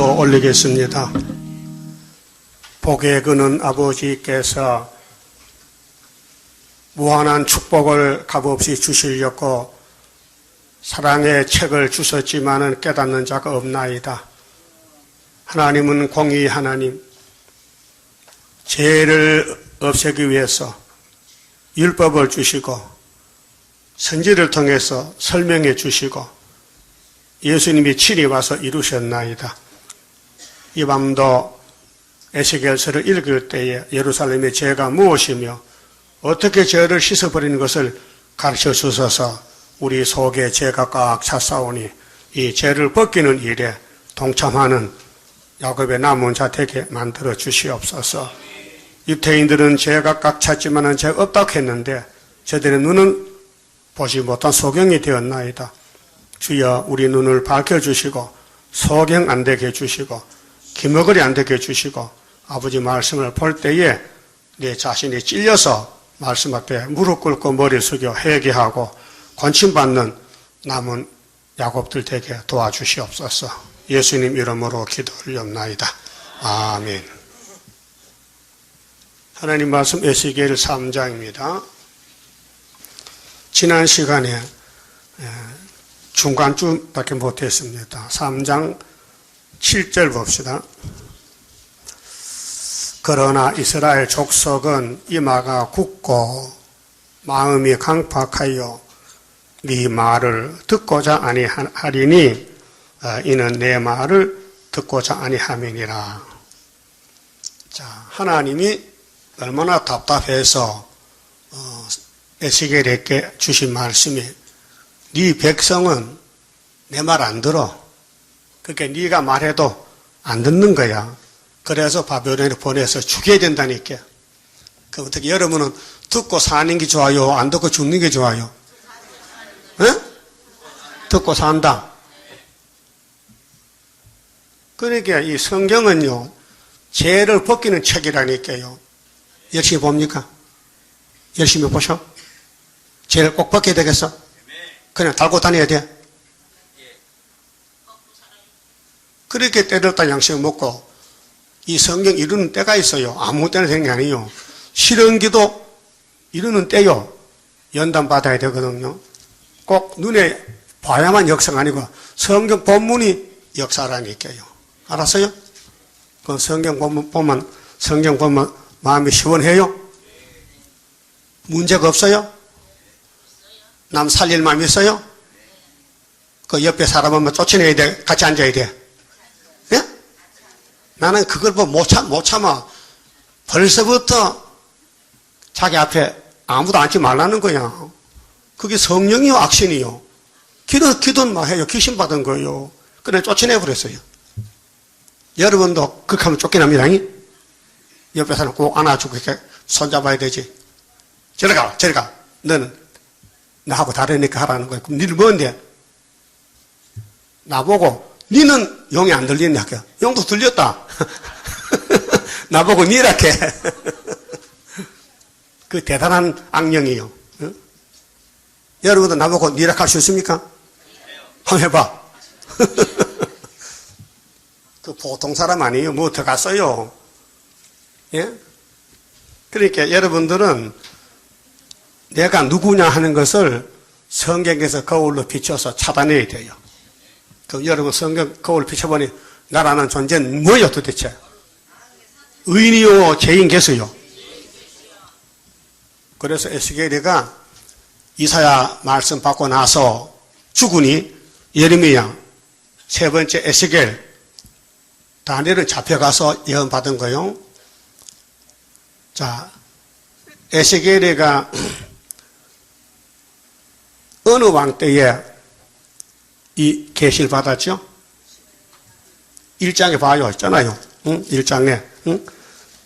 기도 올리겠습니다. 복의 그는 아버지께서 무한한 축복을 값없이 주시려고 사랑의 책을 주셨지만은 깨닫는 자가 없나이다. 하나님은 공의 하나님, 죄를 없애기 위해서 율법을 주시고 선지를 통해서 설명해 주시고 예수님이 친히 와서 이루셨나이다. 이 밤도 에스겔서를 읽을 때에 예루살렘의 죄가 무엇이며 어떻게 죄를 씻어버리는 것을 가르쳐 주셔서 우리 속에 죄가 꽉 찼사오니 이 죄를 벗기는 일에 동참하는 야곱의 남은 자 되게 만들어 주시옵소서. 유태인들은 죄가 꽉 찼지만은 죄가 없다고 했는데 저들의 눈은 보지 못한 소경이 되었나이다. 주여 우리 눈을 밝혀주시고 소경 안 되게 해주시고 기머거리 안 되게 해주시고 아버지 말씀을 볼 때에 내 자신이 찔려서 말씀 앞에 무릎 꿇고 머리 숙여 회개하고 권침받는 남은 야곱들 되게 도와주시옵소서. 예수님 이름으로 기도 올리옵나이다. 아멘. 하나님 말씀 에스겔 3장입니다. 지난 시간에 중간쯤밖에 못했습니다. 3장 7절 봅시다. 그러나 이스라엘 족속은 이마가 굳고 마음이 강팍하여 네 말을 듣고자 아니하리니 이는 내 말을 듣고자 아니함이니라. 자, 하나님이 얼마나 답답해서 에스겔에게 주신 말씀이 네 백성은 내 말 안 들어. 그러니까 네가 말해도 안 듣는 거야. 그래서 바벨론에 보내서 죽여야 된다니까. 그럼 어떻게 여러분은 듣고 사는 게 좋아요? 안 듣고 죽는 게 좋아요? 네? 듣고 산다. 그러니까 이 성경은요, 죄를 벗기는 책이라니까요. 열심히 봅니까? 열심히 보셔? 죄를 꼭 벗겨야 되겠어? 그냥 달고 다녀야 돼? 그렇게 때를 따 양식을 먹고 이 성경 이루는 때가 있어요. 아무 때나 되는 게 아니에요. 실현기도 이루는 때요. 연단 받아야 되거든요. 꼭 눈에 봐야만 역사가 아니고 성경 본문이 역사라니까요. 알았어요? 그 성경 보면 마음이 시원해요? 문제가 없어요? 남 살릴 마음이 있어요? 그 옆에 사람은 쫓아내야 돼? 같이 앉아야 돼? 예? 나는 그걸 못 참아. 벌써부터 자기 앞에 아무도 앉지 말라는 거야. 그게 성령이요, 악신이요. 기도는 막 해요. 귀신 받은 거예요. 그래, 쫓아내버렸어요. 여러분도 그렇게 하면 쫓겨납니다. 옆에 사람 꼭 안아주고 이렇게 손잡아야 되지. 저리 가. 너는 나하고 다르니까 하라는 거야. 그럼 니는 뭔데? 나보고 니는 용이 안 들리냐? 용도 들렸다. 나보고 니라게. 그 대단한 악령이요. 응? 여러분도 나보고 니라 할 수 있습니까? 한번 해봐. 그 보통 사람 아니에요. 뭐 어떻게 갔어요? 예? 그러니까 여러분들은 내가 누구냐 하는 것을 성경에서 거울로 비춰서 찾아내야 돼요. 그럼 여러분 성경 거울 비춰보니 나라는 존재는 뭐예요 도대체? 의인이요 죄인 개수요. 그래서 에스겔이가 이사야 말씀 받고 나서 죽으니 예레미야 세 번째 에스겔 다니엘은 잡혀가서 예언 받은 거요. 자, 에스겔이가 어느 왕 때에 이 계시를 받았죠? 1장에 봐요. 있잖아요. 응? 1장에. 응?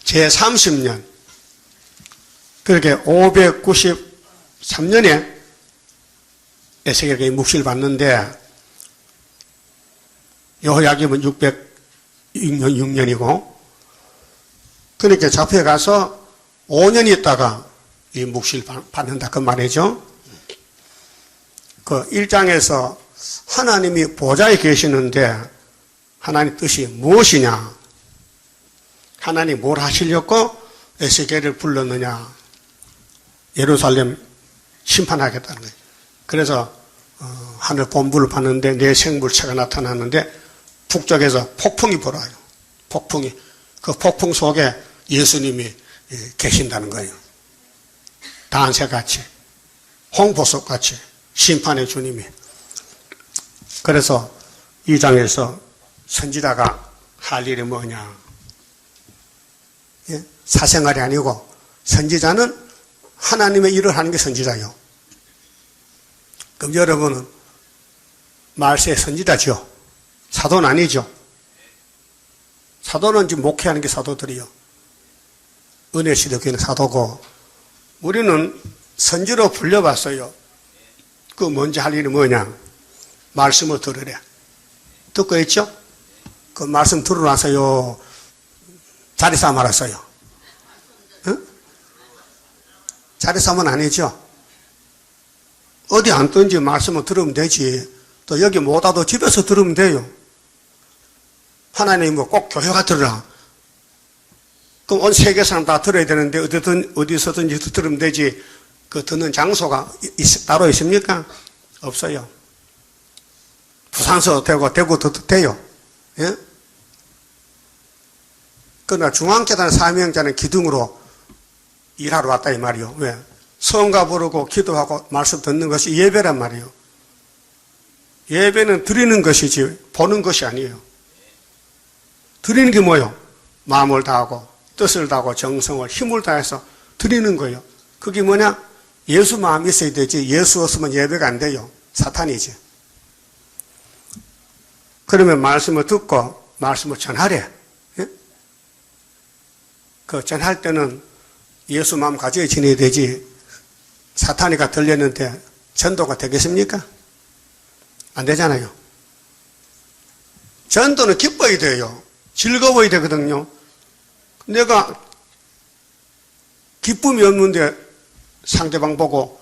제30년. 그렇게 593년에 에스겔이 묵시를 받는데 여호야김은 606년이고 그러니까 잡혀가서 5년 있다가 이 묵시를 받는다 그 말이죠. 그 1장에서 하나님이 보좌에 계시는데 하나님 뜻이 무엇이냐? 하나님 뭘 하시려고 에스겔을 불렀느냐? 예루살렘 심판하겠다는 거예요. 그래서 하늘 본부를 봤는데 내 생물체가 나타났는데 북쪽에서 폭풍이 불어요. 폭풍이. 그 폭풍 속에 예수님이 계신다는 거예요. 단새같이, 홍보석같이 심판의 주님이. 그래서 이 장에서 선지자가 할 일이 뭐냐? 사생활이 아니고 선지자는 하나님의 일을 하는 게 선지자요. 그럼 여러분은 말세의 선지자죠. 사도는 아니죠. 사도는 지금 목회하는 게 사도들이요. 은혜시대교회는 사도고 우리는 선지로 불려봤어요. 그 먼저 할 일이 뭐냐? 말씀을 들으래. 듣고 있죠? 그 말씀 들으러 나서요. 자리 싸움 알았어요. 응? 자리 싸움은 아니죠. 어디 앉든지 말씀을 들으면 되지. 또 여기 못 와도 집에서 들으면 돼요. 하나님이 뭐 꼭 교회가 들으라. 그럼 온 세계 사람 다 들어야 되는데 어디서든지 들으면 되지. 그 듣는 장소가 따로 있습니까? 없어요. 부산서 되고 대구도 돼요. 예? 그러나 중앙재단 사명자는 기둥으로 일하러 왔다 이 말이요. 왜? 성가 부르고 기도하고 말씀 듣는 것이 예배란 말이에요. 예배는 드리는 것이지 보는 것이 아니에요. 드리는 게 뭐예요? 마음을 다하고 뜻을 다하고 정성을 힘을 다해서 드리는 거예요. 그게 뭐냐? 예수 마음이 있어야 되지 예수 없으면 예배가 안 돼요. 사탄이지. 그러면 말씀을 듣고 말씀을 전하래. 예? 그 전할 때는 예수 마음 가지고 지내야 되지 사탄이가 들렸는데 전도가 되겠습니까? 안 되잖아요. 전도는 기뻐야 돼요. 즐거워야 되거든요. 내가 기쁨이 없는데 상대방 보고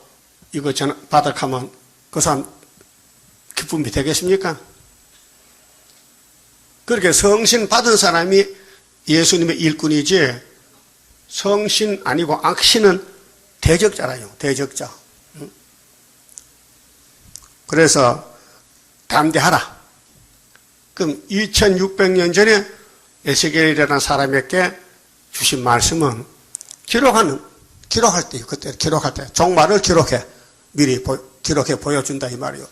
이거 받아가면 그 사람 기쁨이 되겠습니까? 그렇게 성신 받은 사람이 예수님의 일꾼이지 성신 아니고 악신은 대적자라요. 대적자. 그래서 담대하라. 그럼 2600년 전에 에스겔이라는 사람에게 주신 말씀은 기록할 때요. 그때 기록할 때 종말을 기록해 미리 기록해 보여준다 이 말이요.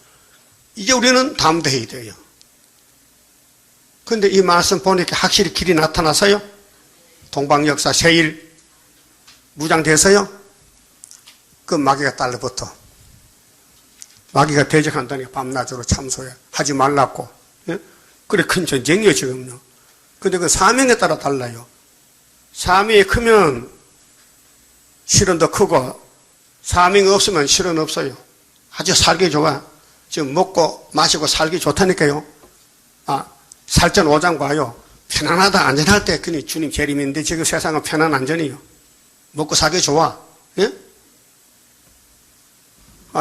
이제 우리는 담대해야 돼요. 근데 이 말씀 보니까 확실히 길이 나타나서요. 동방역사 세일 무장돼서요. 그 마귀가 달라붙어. 마귀가 대적한다니까 밤낮으로 참소해. 하지 말라고. 예? 그래 큰 전쟁이에요 지금요. 근데 그 사명에 따라 달라요. 사명이 크면 실은 더 크고 사명이 없으면 실은 없어요. 아주 살기 좋아. 지금 먹고 마시고 살기 좋다니까요. 살전 5장 봐요. 편안하다 안전할 때 그니 주님 재림인데 지금 세상은 편안 안전이요. 먹고 살기 좋아. 예?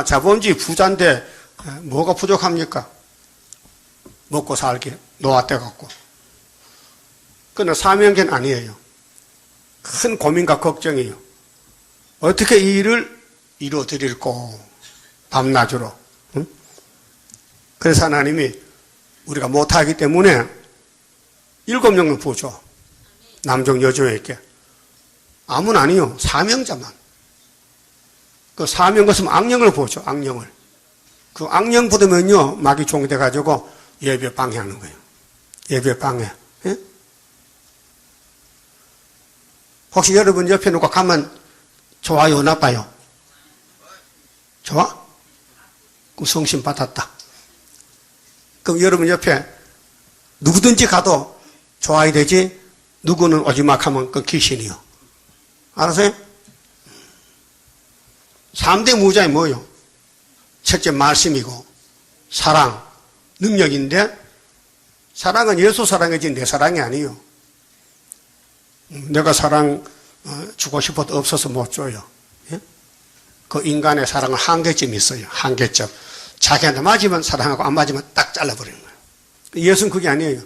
자본주의 부자인데 뭐가 부족합니까? 먹고 살기 노화돼 갖고. 그러나 사명계는 아니에요. 큰 고민과 걱정이에요. 어떻게 이 일을 이루어드릴고 밤낮으로. 응? 그래서 하나님이 우리가 못하기 때문에 7명을 부어줘. 남종 여종에게. 아무는 아니요. 사명자만. 그 사명 것은 악령을 부어줘. 악령을. 그 악령 부으면요 마귀 종돼가지고 예배 방해하는 거예요. 예배 방해. 예? 혹시 여러분 옆에 누가 가면 좋아요 나빠요? 좋아? 그럼 성신 받았다. 그럼 여러분 옆에 누구든지 가도 좋아야 되지 누구는 오지막 하면 그 귀신이요. 알았어요? 3대 무자이 뭐요? 첫째 말씀이고 사랑, 능력인데 사랑은 예수 사랑이지 내 사랑이 아니에요. 내가 사랑 주고 싶어도 없어서 못 줘요. 예? 그 인간의 사랑은 한계점이 있어요. 한계점. 자기한테 맞으면 사랑하고 안 맞으면 딱 잘라버리는 거예요. 예수는 그게 아니에요.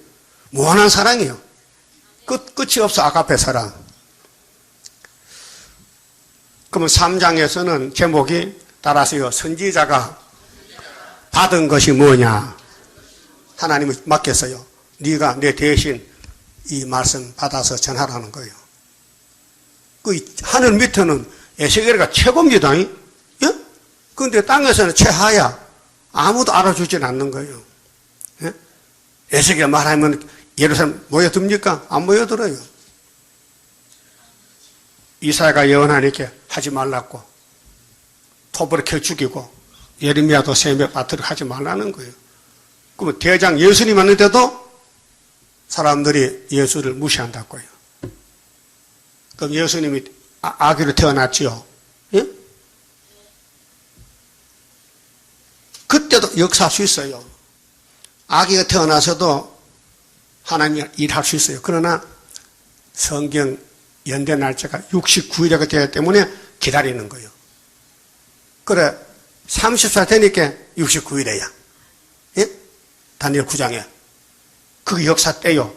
무한한 사랑이에요. 끝이 없어, 아가페 사랑. 그러면 3장에서는 제목이 따라서요, 선지자가 받은 것이 뭐냐? 하나님을 맡겼어요. 네가 내 대신 이 말씀 받아서 전하라는 거예요. 그 하늘 밑에는 에스겔이가 최고입니다. 예? 그런데 땅에서는 최하야. 아무도 알아주진 않는 거예요. 예? 에스겔 말하면 예루살렘 모여듭니까? 안 모여들어요. 이사야가 예언하니까 하지 말라고. 톱으로 켜 죽이고 예레미야도 새벽 받도록 하지 말라는 거예요. 그러면 대장 예수님 왔는데도 사람들이 예수를 무시한다고요. 그럼 예수님이 아기로 태어났지요. 예? 그때도 역사할 수 있어요. 아기가 태어나서도 하나님이 일할 수 있어요. 그러나 성경 연대 날짜가 69일이가 되기 때문에 기다리는 거예요. 그래 30살 되니까 69일이야. 예? 다니엘 9장에. 그게 역사 때요.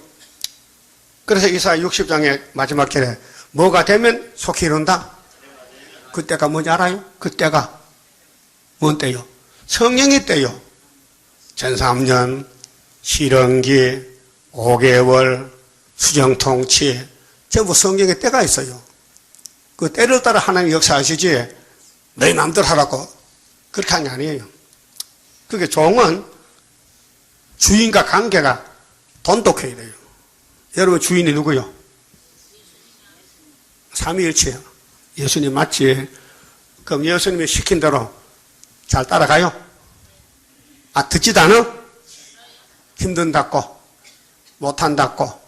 그래서 이사야 60장의 마지막 절에 뭐가 되면 속히 이룬다? 그때가 뭔지 알아요? 그때가 뭔 때요? 성령의 때요. 전3년, 실현기, 5개월, 수정통치, 전부 성령의 때가 있어요. 그 때를 따라 하나님 역사하시지, 너희 마음대로 하라고 그렇게 한 게 아니에요. 그게 종은 주인과 관계가 돈독해야 돼요. 여러분 주인이 누구요? 삼위일체요. 예수님 맞지? 그럼 예수님이 시킨 대로 잘 따라가요? 듣지도 않아? 힘든다고 못한다고.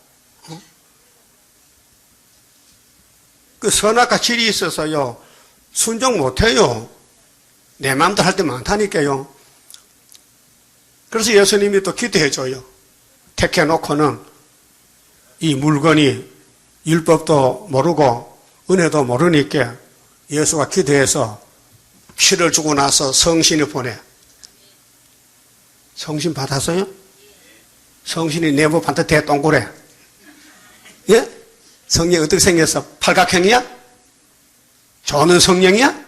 그 선악과 질이 있어서요 순종 못해요. 내 마음대로 할 때 많다니까요. 그래서 예수님이 또 기도해줘요. 택해놓고는 이 물건이 율법도 모르고 은혜도 모르니까 예수가 기도해서 피를 주고 나서 성신을 보내. 성신 받았어요? 성신이 내부 반듯해 동그래. 예? 성령이 어떻게 생겼어? 팔각형이야? 저는 성령이야?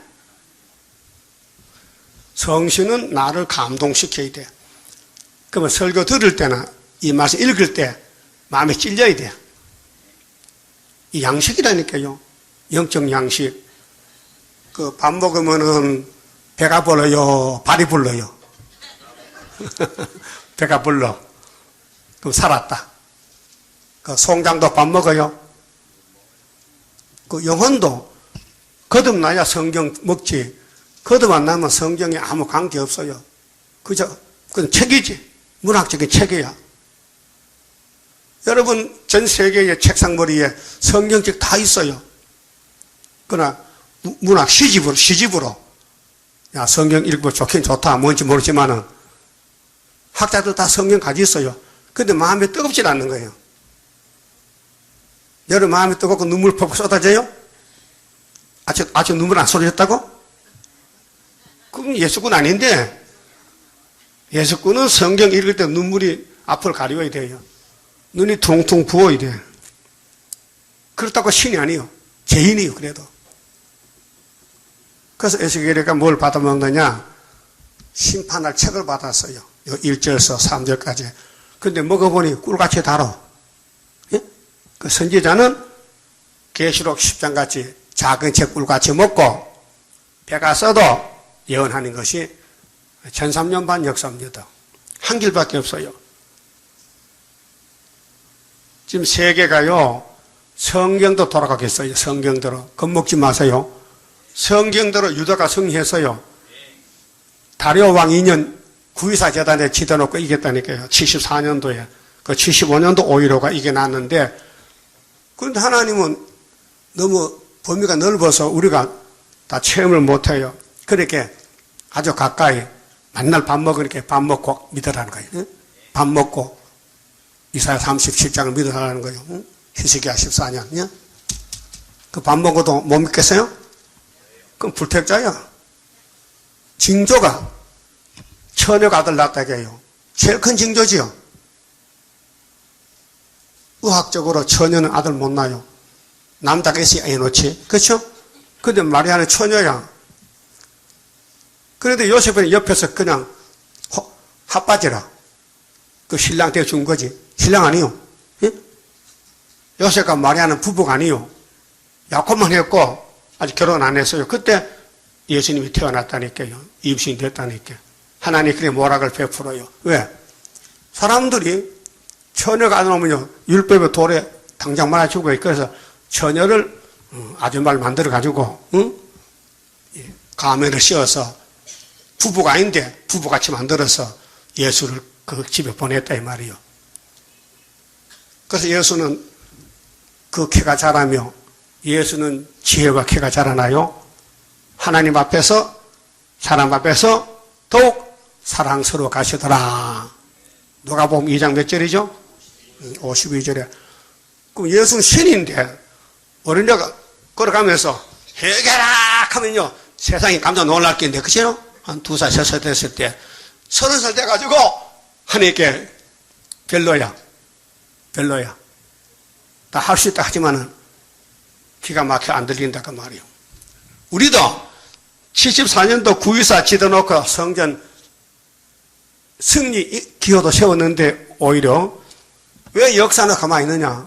성신은 나를 감동시켜야 돼. 그러면 설교 들을 때나 이 말씀 읽을 때 마음에 찔려야 돼. 이 양식이라니까요. 영적 양식. 그 밥 먹으면은 배가 불러요? 발이 불러요? 배가 불러. 그럼 살았다. 그 송장도 밥 먹어요? 그 영혼도 거듭나야 성경 먹지. 거듭 안 나면 성경에 아무 관계 없어요. 그저 그건 책이지. 문학적인 책이야. 여러분 전 세계의 책상머리에 성경책 다 있어요. 그러나 문학 시집으로 야 성경 읽고 좋긴 좋다 뭔지 모르지만은 학자들 다 성경 가지고 있어요. 근데 마음에 뜨겁지 않는 거예요. 여러분 마음이 뜨겁고 눈물 퍽퍽 쏟아져요? 아직 눈물 안 쏟아졌다고? 그건 예수꾼 아닌데 예수꾼은 성경 읽을 때 눈물이 앞을 가려야 돼요. 눈이 퉁퉁 부어야 돼. 그렇다고 신이 아니에요. 죄인이에요. 그래도. 그래서 에스겔이가 뭘 받아먹느냐? 심판할 책을 받았어요. 1절에서 3절까지. 근데 먹어보니 꿀같이 달아. 예? 그 선지자는 계시록 10장같이 작은 책 꿀같이 먹고 배가 써도 예언하는 것이 1300년 반 역사입니다. 한 길밖에 없어요. 지금 세계가요, 성경도 돌아가겠어요. 성경대로. 겁먹지 마세요. 성경대로 유다가 승리해서요. 다리오 왕 2년 924 재단에 지도놓고 이겼다니까요. 74년도에. 그 75년도 5.15가 이겨놨는데, 그런데 하나님은 너무 범위가 넓어서 우리가 다 체험을 못해요. 그렇게 아주 가까이 맨날 밥 먹으니까 밥 먹고 믿으라는 거예요. 응? 밥 먹고 이사야 37장을 믿으라는 거예요. 응? 히스기야 14년. 응? 그 밥 먹어도 못 믿겠어요? 그럼 불택자야. 징조가 처녀가 아들 낳았다고 해요. 제일 큰 징조지요. 의학적으로 처녀는 아들 못 낳아요. 남자겠이 애 놓지. 그렇죠? 근데 마리아는 처녀야. 그런데 요셉은 옆에서 그냥 핫바지라. 그 신랑 때 준 거지. 신랑 아니요. 예? 요셉과 마리아는 부부가 아니요. 약혼만 했고 아직 결혼 안 했어요. 그때 예수님이 태어났다니까요. 임신이 됐다니까요. 하나님 그래 모락을 베풀어요. 왜? 사람들이 처녀가 안 오면요. 율법의 돌에 당장 말아주고 그래서 처녀를 아줌마를 만들어가지고 가면을 씌워서 부부가 아닌데 부부같이 만들어서 예수를 그 집에 보냈다 이 말이요. 그래서 예수는 그 키가 자라며 예수는 지혜와 키가 자라나요. 하나님 앞에서 사람 앞에서 더욱 사랑스러워 가시더라. 누가복음 2장 몇 절이죠? 52절에. 그럼 예수는 신인데 어린애가 걸어가면서 해결라 하면요 세상이 깜짝 놀랄 겠는데 그죠? 한 2살, 3살 됐을 때 30살 돼가지고 하나님께 별로야 다 할 수 있다 하지만은 기가 막혀 안 들린다 그 말이요. 우리도 74년도 9.24 지도놓고 성전 승리 기호도 세웠는데 오히려 왜 역사는 가만히 있느냐?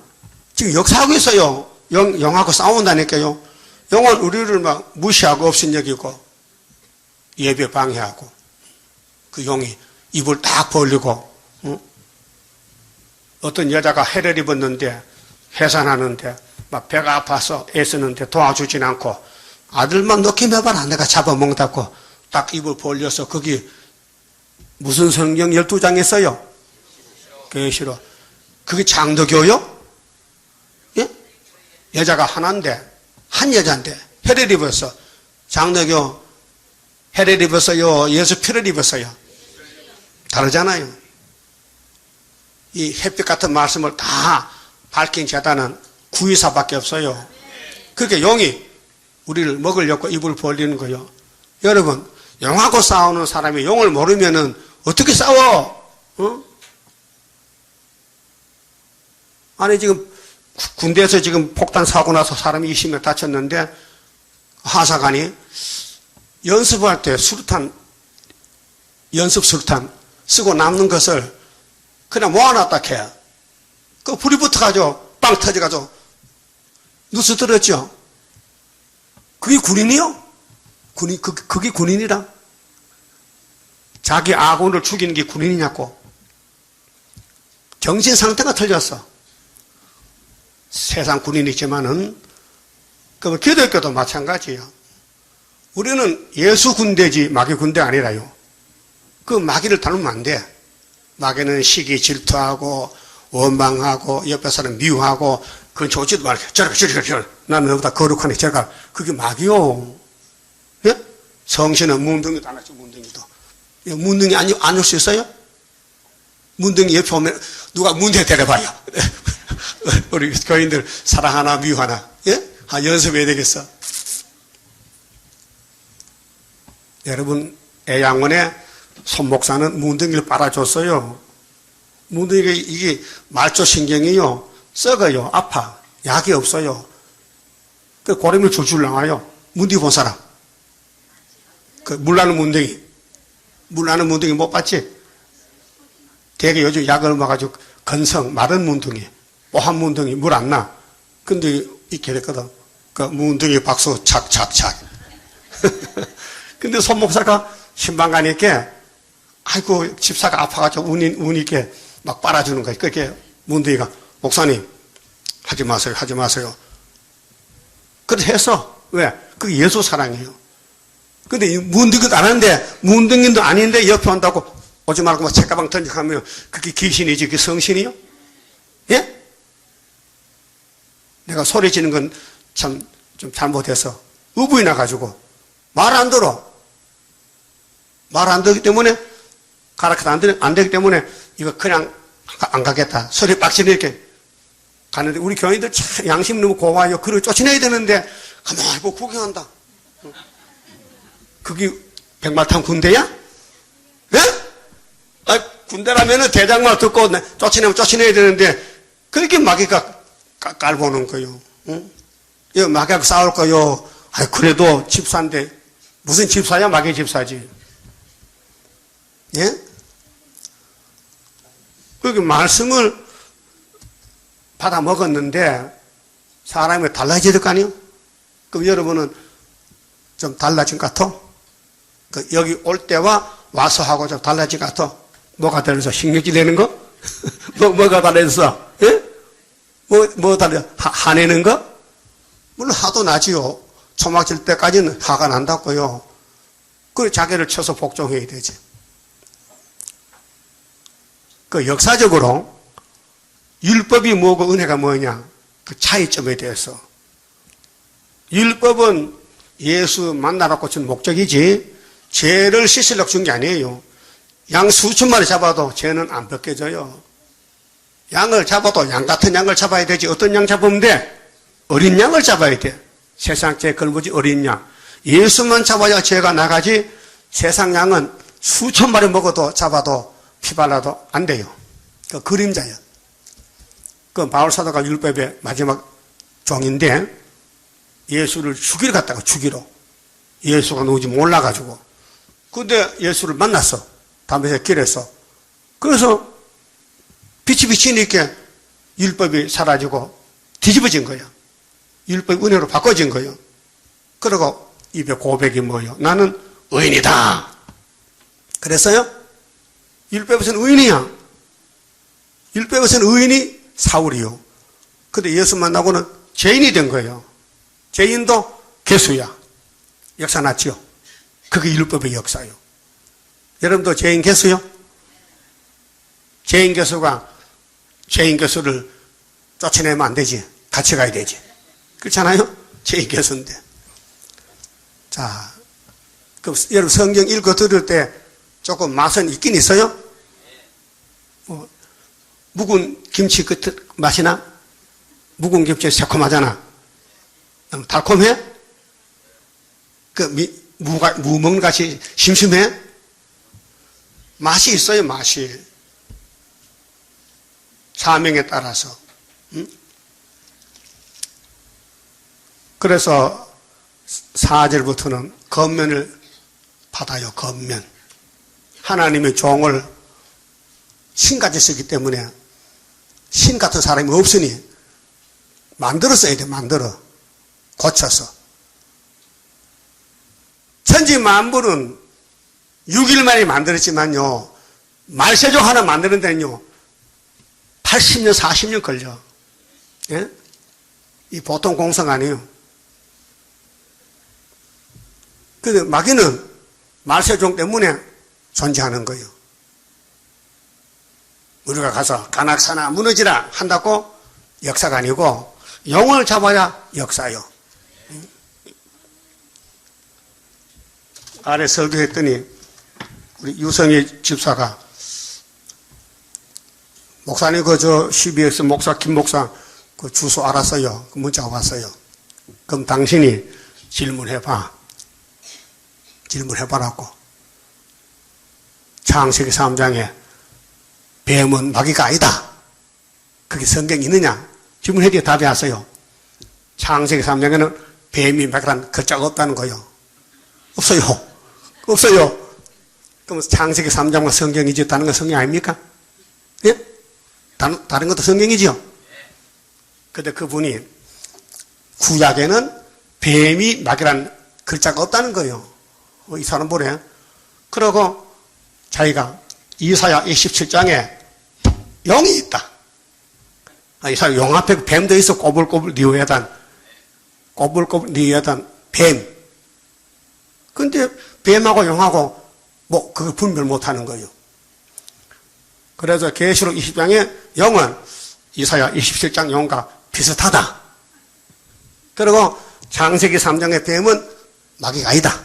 지금 역사하고 있어요. 영하고 싸운다니까요. 영은 우리를 막 무시하고 없인 여기고 예배 방해하고 그 용이 입을 딱 벌리고 어떤 여자가 해를 입었는데 해산하는데 막 배가 아파서 애쓰는데 도와주진 않고 아들만 넣기 매봐라 내가 잡아먹다고 딱 입을 벌려서 거기 무슨 성경 12장 있어요? 계시록. 그게 장도교요? 예? 여자가 하나인데 한 여자인데 해를 입었어. 장도교 해를 입었어요? 예수 피를 입었어요? 다르잖아요. 이 햇빛 같은 말씀을 다 밝힌 재단은 구의사밖에 없어요. 그렇게 용이 우리를 먹으려고 입을 벌리는 거요. 여러분 용하고 싸우는 사람이 용을 모르면은 어떻게 싸워? 아니 지금 군대에서 지금 폭탄 사고 나서 사람이 20명 다쳤는데 하사관이 연습할 때 수류탄 연습 수류탄 쓰고 남는 것을 그냥 모아놨다 캐. 그 불이 붙어가지고 빵 터져가지고 누수 들었죠. 그게 군인이요? 그게 군인이라? 자기 아군을 죽이는 게 군인이냐고. 정신 상태가 틀렸어. 세상 군인이지만은, 그러면 기독교도 마찬가지예요. 우리는 예수 군대지 마귀 군대 아니라요. 그 마귀를 닮으면 안 돼. 마귀는 시기 질투하고, 원망하고, 옆에 사람 미워하고, 그건 좋지도 말고, 저렇게, 나는 너보다 거룩하니, 저가 그게 마귀요. 예? 성신은 문둥이도 안 하죠, 문둥이도. 문둥이 안 올 수 있어요? 문둥이 옆에 오면, 누가 문제 데려봐요. 우리 교인들 사랑하나, 미워하나, 예? 연습해야 되겠어. 여러분, 애양원에 손목사는 문둥이를 빨아줬어요. 문둥이가 이게 말초신경이요. 썩어요. 아파. 약이 없어요. 그 고름이 줄줄 나와요. 문둥이 본 사람. 그 물나는 문둥이. 물나는 문둥이 못 봤지? 되게 요즘 약을 먹어가지고 건성, 마른 문둥이, 뽀한 문둥이 물 안 나. 근데 이렇게 됐거든. 그 문둥이 박수 착착착. 근데 손목사가 신방 가니까 아이고 집사가 아파가지고 운 있게 막 빨아주는 거예요. 그렇게 문둥이가 목사님 하지 마세요. 그래서 했어. 왜? 그게 예수 사랑이에요. 근데 문둥이도 안 하는데 문둥이도 아닌데 옆에 온다고 오지 말고 막 책가방 던져가면 그게 귀신이지 그게 성신이요? 예? 내가 소리 지는 건 참 좀 잘못해서 의부이 나가지고 말 안 들어. 말 안 듣기 때문에 가르쳐도 안 되기 때문에 이거 그냥 안 가겠다. 소리 빡치는 이렇게 가는데 우리 교인들 참 양심 너무 고와요. 그걸 쫓아내야 되는데 가만히 보고 구경한다. 그게 백마탄 군대야? 예? 군대라면은 대장만 듣고 쫓아내야 되는데 그렇게 마귀가 깔보는 거요. 응? 이거 마귀하고 싸울 거요. 아, 그래도 집사인데 무슨 집사야? 마귀 집사지. 예? 그렇게 말씀을 받아 먹었는데 사람이 달라질 거 아니에요? 그럼 여러분은 좀 달라진 것 같아? 여기 올 때와 와서 하고 좀 달라진 것 같아? 뭐가 달라서 신경질 내는 거? 뭐가 달라졌어? 예? 뭐 달라? 화내는 거? 물론 화도 나지요. 초막질 때까지는 화가 난다고요. 그래 자기를 쳐서 복종해야 되지. 그 역사적으로 율법이 뭐고 은혜가 뭐냐? 그 차이점에 대해서. 율법은 예수 만나라고 준 목적이지 죄를 씻으려고 준 게 아니에요. 양 수천 마리 잡아도 죄는 안 벗겨져요. 양을 잡아도 양 같은 양을 잡아야 되지. 어떤 양 잡으면 돼? 어린 양을 잡아야 돼. 세상 죄 걸부지 어린 양. 예수만 잡아야 죄가 나가지 세상 양은 수천 마리 먹어도 잡아도 피 발라도 안 돼요. 그 그림자예요. 그 바울사도가 율법의 마지막 종인데 예수를 죽이러 갔다가 죽이러. 예수가 누군지 몰라가지고. 근데 예수를 만났어. 담에색 길에서. 그래서 빛이 비치니까 율법이 사라지고 뒤집어진 거야. 율법이 은혜로 바꿔진 거예요. 그리고 입에 고백이 뭐예요? 나는 의인이다. 그래서요? 율법에서는 의인이야. 율법에서는 의인이 사울이요. 근데 예수 만나고는 죄인이 된 거예요. 죄인도 개수야. 역사 났지요. 그게 율법의 역사요. 여러분도 죄인 개수요? 죄인 개수가 죄인 개수를 쫓아내면 안 되지. 같이 가야 되지. 그렇잖아요? 죄인 개수인데. 자, 그럼 여러분 성경 읽어 들을 때 조금 맛은 있긴 있어요? 묵은 김치 그 맛이나? 묵은 김치 새콤하잖아. 달콤해? 무 먹는 것이 심심해? 맛이 있어요, 맛이. 사명에 따라서. 응? 그래서 4절부터는 겉면을 받아요, 겉면. 하나님의 종을 신같이 쓰기 때문에 신 같은 사람이 없으니 만들어 써야 돼, 만들어. 고쳐서. 천지 만물은 6일 만에 만들었지만요, 말세종 하나 만드는 데는요, 80년, 40년 걸려. 예? 이 보통 공성 아니에요. 근데 마귀는 말세종 때문에 존재하는 거예요. 우리가 가서 간악사나 무너지라 한다고 역사가 아니고 영혼을 잡아야 역사요. 아래 설교했더니 우리 유성희 집사가 목사님 그저 CBS 목사 김 목사 그 주소 알았어요. 그 문자가 왔어요. 그럼 당신이 질문해봐. 질문해봐라고. 창세기 3장에 뱀은 마귀가 아니다. 그게 성경에 있느냐? 질문해도 답이 왔어요. 창세기 3장에는 뱀이 마귀란 글자가 없다는 거예요. 없어요. 없어요. 그럼 창세기 3장과 성경이지 다른 건 성경 아닙니까? 예? 다른 것도 성경이지요? 근데 그분이 구약에는 뱀이 마귀란 글자가 없다는 거예요. 이 사람 뭐래? 그러고 자기가 이사야 27장에 영이 있다. 이사야 영 앞에 뱀도 있어. 꼬불꼬불 니오야단. 꼬불꼬불 니오야단 뱀. 근데 뱀하고 영하고 뭐 그걸 분별 못하는 거예요. 그래서 계시록 20장에 영은 이사야 27장 영과 비슷하다. 그리고 창세기 3장의 뱀은 마귀가 아니다.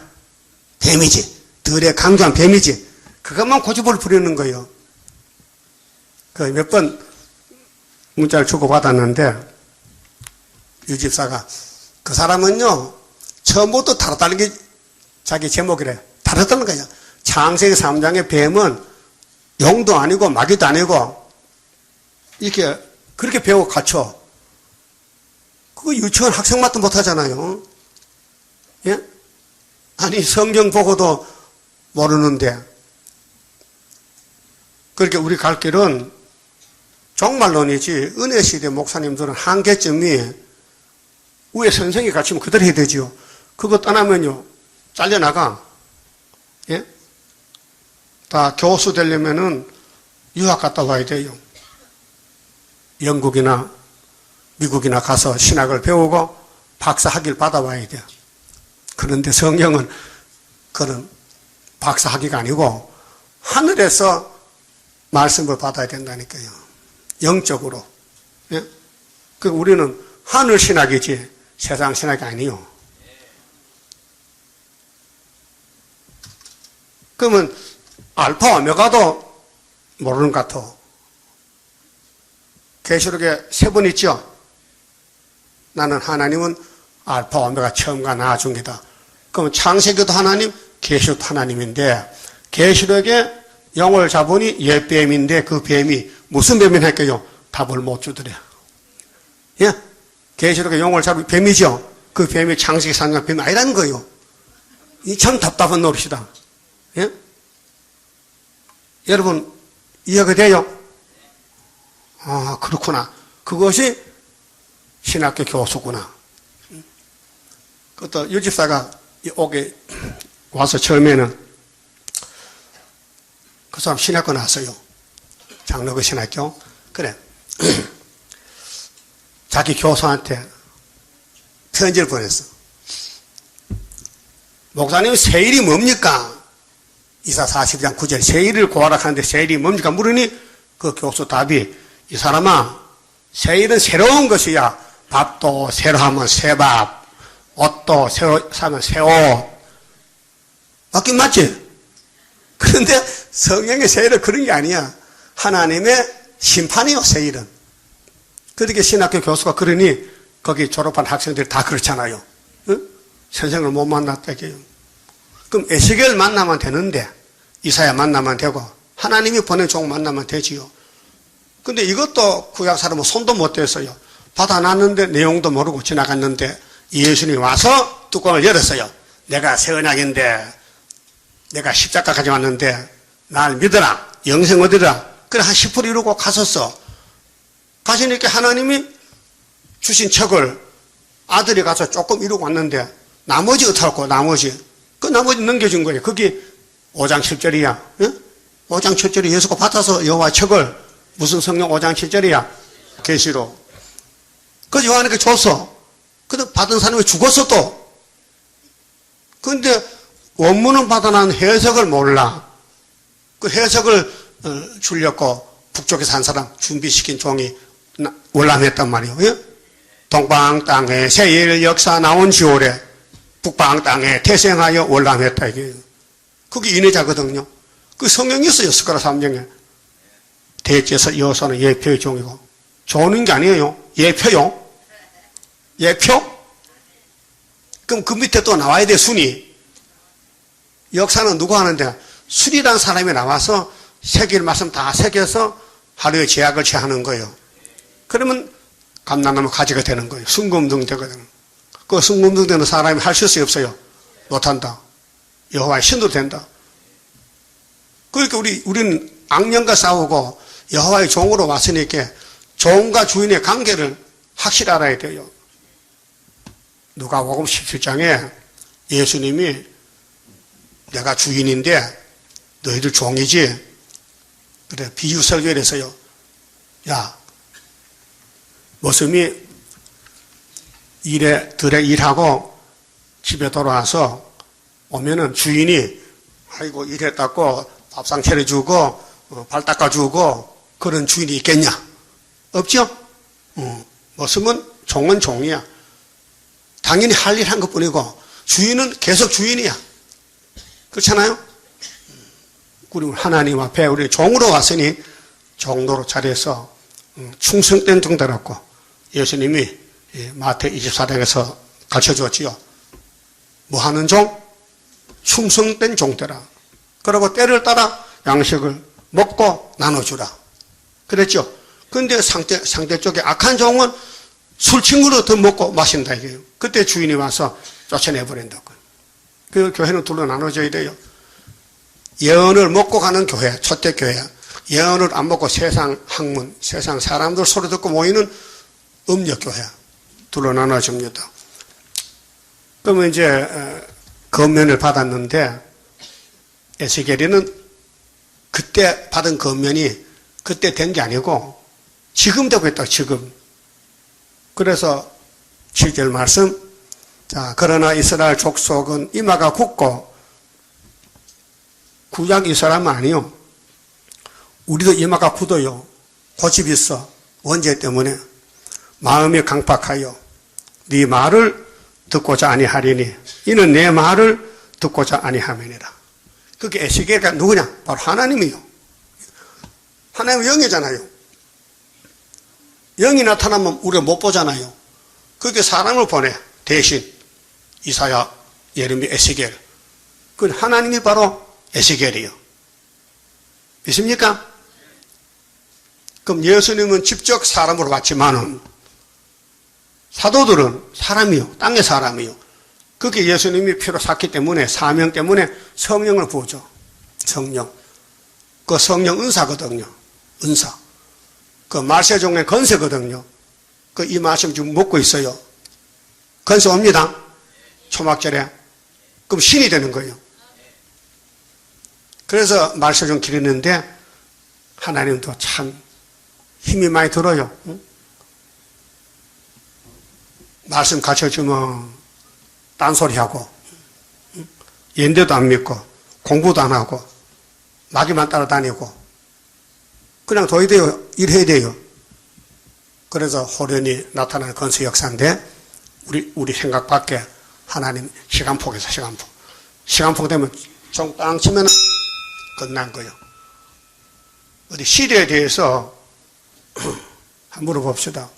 뱀이지. 들에 강조한 뱀이지. 그것만 고집을 부리는 거예요. 그 몇 번 문자를 주고받았는데 유 집사가 그 사람은요 처음부터 다르다는 게 자기 제목이래. 다르다는 거야. 창세기 3장의 뱀은 용도 아니고 마귀도 아니고 이렇게 그렇게 배우고 가르쳐. 그거 유치원 학생맛도 못하잖아요. 예? 아니 성경 보고도 모르는데. 그렇게 우리 갈 길은 종말론이지 은혜시대 목사님들은 한계점이 위에 선생이 가르치면 그대로 해야 되지요. 그거 떠나면요 잘려나가. 예? 다 교수 되려면은 유학 갔다 와야 돼요. 영국이나 미국이나 가서 신학을 배우고 박사 학위를 받아와야 돼요. 그런데 성경은 그런 박사 학위가 아니고 하늘에서 말씀을 받아야 된다니까요. 영적으로. 예? 그러니까 우리는 하늘 신학이지 세상 신학이 아니요. 그러면 알파 오메가도 모르는 것 같아. 계시록에 3번 있죠. 나는 하나님은 알파 오메가 처음과 나중이다. 그럼 창세기도 하나님, 계시록도 하나님인데 계시록에 영을 잡으니 옛 뱀인데 그 뱀이 무슨 뱀이나 할까요? 답을 못 주더래. 예? 계시록에 영을 잡으니 뱀이죠. 그 뱀이 창세기 3년 뱀이 아니라는 거예요. 이 참 답답한 노릇이다. 예? 여러분 이해가 돼요? 아 그렇구나. 그것이 신학교 교수구나. 그것도 유집사가 옥에 와서 처음에는 그 사람 신학교 나왔어요. 장로교 신학교. 그래. 자기 교수한테 편지를 보냈어. 목사님 세일이 뭡니까? 이사 42장 9절 세일을 구하라 하는데 세일이 뭡니까? 물으니 그 교수 답이 이 사람아 세일은 새로운 것이야. 밥도 새로 하면 새밥, 옷도 새로 사면 새옷. 맞긴 맞지? 그런데 성경의 세일은 그런 게 아니야. 하나님의 심판이요 세일은. 그렇게 신학교 교수가 그러니 거기 졸업한 학생들이 다 그렇잖아요. 응? 선생을 못 만났다 이게요. 그럼 에스겔 만나면 되는데 이사야 만나면 되고 하나님이 보낸 종 만나면 되지요. 근데 이것도 구약 사람은 손도 못 댔어요. 받아놨는데 내용도 모르고 지나갔는데 예수님이 와서 뚜껑을 열었어요. 내가 새 언약인데 내가 십자가까지 왔는데 날 믿어라. 영생 얻으라. 그래 한 10% 이루고 갔었어. 가시니까 하나님이 주신 척을 아들이 가서 조금 이루고 왔는데 나머지 어떡하고 나머지 그 나머지 넘겨준 거예요. 그게 5장 7절이야. 예? 5장 7절이 예수가 받아서 여호와 척을 무슨 성경 5장 7절이야. 계시록. 그 요한에게 줬어. 근데 받은 사람이 죽었어 또. 근데 원문은 받아난 해석을 몰라. 그 해석을 주려고 북쪽에서 한 사람 준비시킨 종이 월남했단 말이에요. 예? 동방 땅에 세일 역사 나온 지오래 북방 땅에 태생하여 월남했다 이게. 그게 인해자거든요. 그 성경이 있어요. 스가랴 3장에. 대제사 여호수아는 예표의 종이고 좋은 게 아니에요. 예표요. 예표? 그럼 그 밑에 또 나와야 돼 순위. 역사는 누가 하는데 순이라는 사람이 나와서 새길 말씀 다 새겨서 하루에 제약을 취하는 거예요. 그러면 감람나무 가지가 되는 거예요. 순금등 되거든. 그 순금등 되는 사람이 할 수 없어요. 못한다. 여호와의 신도 된다. 그러니까 우리는 악령과 싸우고 여호와의 종으로 왔으니까 종과 주인의 관계를 확실히 알아야 돼요. 누가복음 17장에 예수님이 내가 주인인데 너희들 종이지. 그래 비유 설교를 해서요. 야 모습이 들에 일하고 집에 돌아와서 오면은 주인이 아이고 일했다고 밥상 차려주고 발 닦아주고 그런 주인이 있겠냐? 없죠? 모습은 종은 종이야. 당연히 할 일 한 것뿐이고 주인은 계속 주인이야. 그렇잖아요? 우리 하나님 앞에 우리 종으로 왔으니 종로로 자리해서 충성된 종되었고 예수님이 마태 24장에서 가르쳐주었지요. 뭐 하는 종? 충성된 종되라. 그리고 때를 따라 양식을 먹고 나눠주라. 그랬죠? 근데 상대 쪽에 악한 종은 술 친구로 더 먹고 마신다 이게요. 그때 주인이 와서 쫓아내버린다고요. 그 교회는 둘로 나눠져야 돼요. 예언을 먹고 가는 교회, 초대교회. 예언을 안 먹고 세상 학문, 세상 사람들 소리 듣고 모이는 음력교회. 둘로 나눠집니다. 그러면 이제 건면을 받았는데 에스겔이는 그때 받은 건면이 그때 된 게 아니고 지금 되고 있다, 지금. 그래서 7절 말씀. 자, 그러나 이스라엘 족속은 이마가 굳고, 구약 이스라엘은 아니요. 우리도 이마가 굳어요. 고집 있어. 원죄 때문에. 마음이 강팍하여 네 말을 듣고자 아니하리니 이는 내 말을 듣고자 아니함이니라. 그게 에스겔가 누구냐? 바로 하나님이요. 하나님은 영이잖아요. 영이 나타나면 우리가 못 보잖아요. 그게 사람을 보내. 대신 이사야, 예레미야, 에스겔. 그 하나님이 바로 에스겔이요. 믿습니까? 그럼 예수님은 직접 사람으로 왔지만은 사도들은 사람이요. 땅의 사람이요. 그게 예수님이 피로 샀기 때문에 사명 때문에 성령을 부어줘. 성령. 그 성령 은사거든요. 은사. 그 말세종의 건세거든요. 그 이 말씀 지금 먹고 있어요. 건세 옵니다. 초막절에. 그럼 신이 되는 거예요. 그래서 말세종 기르는데 하나님도 참 힘이 많이 들어요. 응? 말씀 가르쳐주면 딴소리하고 연대도 안 믿고 공부도 안 하고 마귀만 따라다니고 그냥 둬야 돼요. 일해야 돼요. 그래서 호련히 나타나는 건설 역사인데 우리 생각 밖에 하나님 시간폭에서 시간폭. 시간폭 되면 종 땅 치면 끝난 거예요. 어디 시대에 대해서 한번 물어봅시다.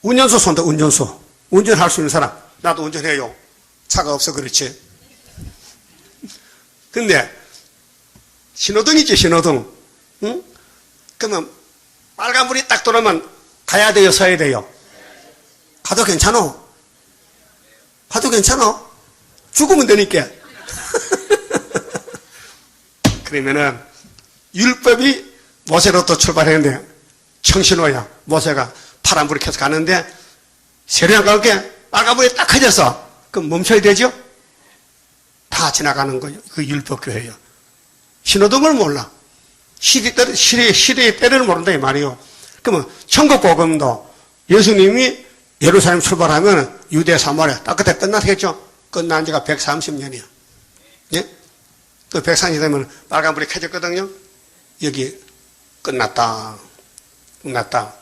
운전수 손다, 운전수. 운전할 수 있는 사람. 나도 운전해요. 차가 없어 그렇지. 근데 신호등 있지, 신호등. 응? 그러면 빨간불이 딱 들어오면 가야 돼요, 서야 돼요? 가도 괜찮아? 가도 괜찮아? 죽으면 되니까. 그러면은 율법이 모세로부터 출발했는데 청신호야. 모세가 파란불이 켜서 가는데 세례안 갈게 빨간불이 딱 켜졌어. 그럼 멈춰야 되죠? 다 지나가는 거예요. 그 율법교회예요. 신호등을 몰라. 시대의 때를 모른다 이 말이에요. 그러면 천국복음도 예수님이 예루살렘 출발하면 유대 사마리아 딱 그때 끝났겠죠? 끝난 지가 130년이야. 예? 또 130년 되면 빨간불이 켜졌거든요. 여기 끝났다. 끝났다.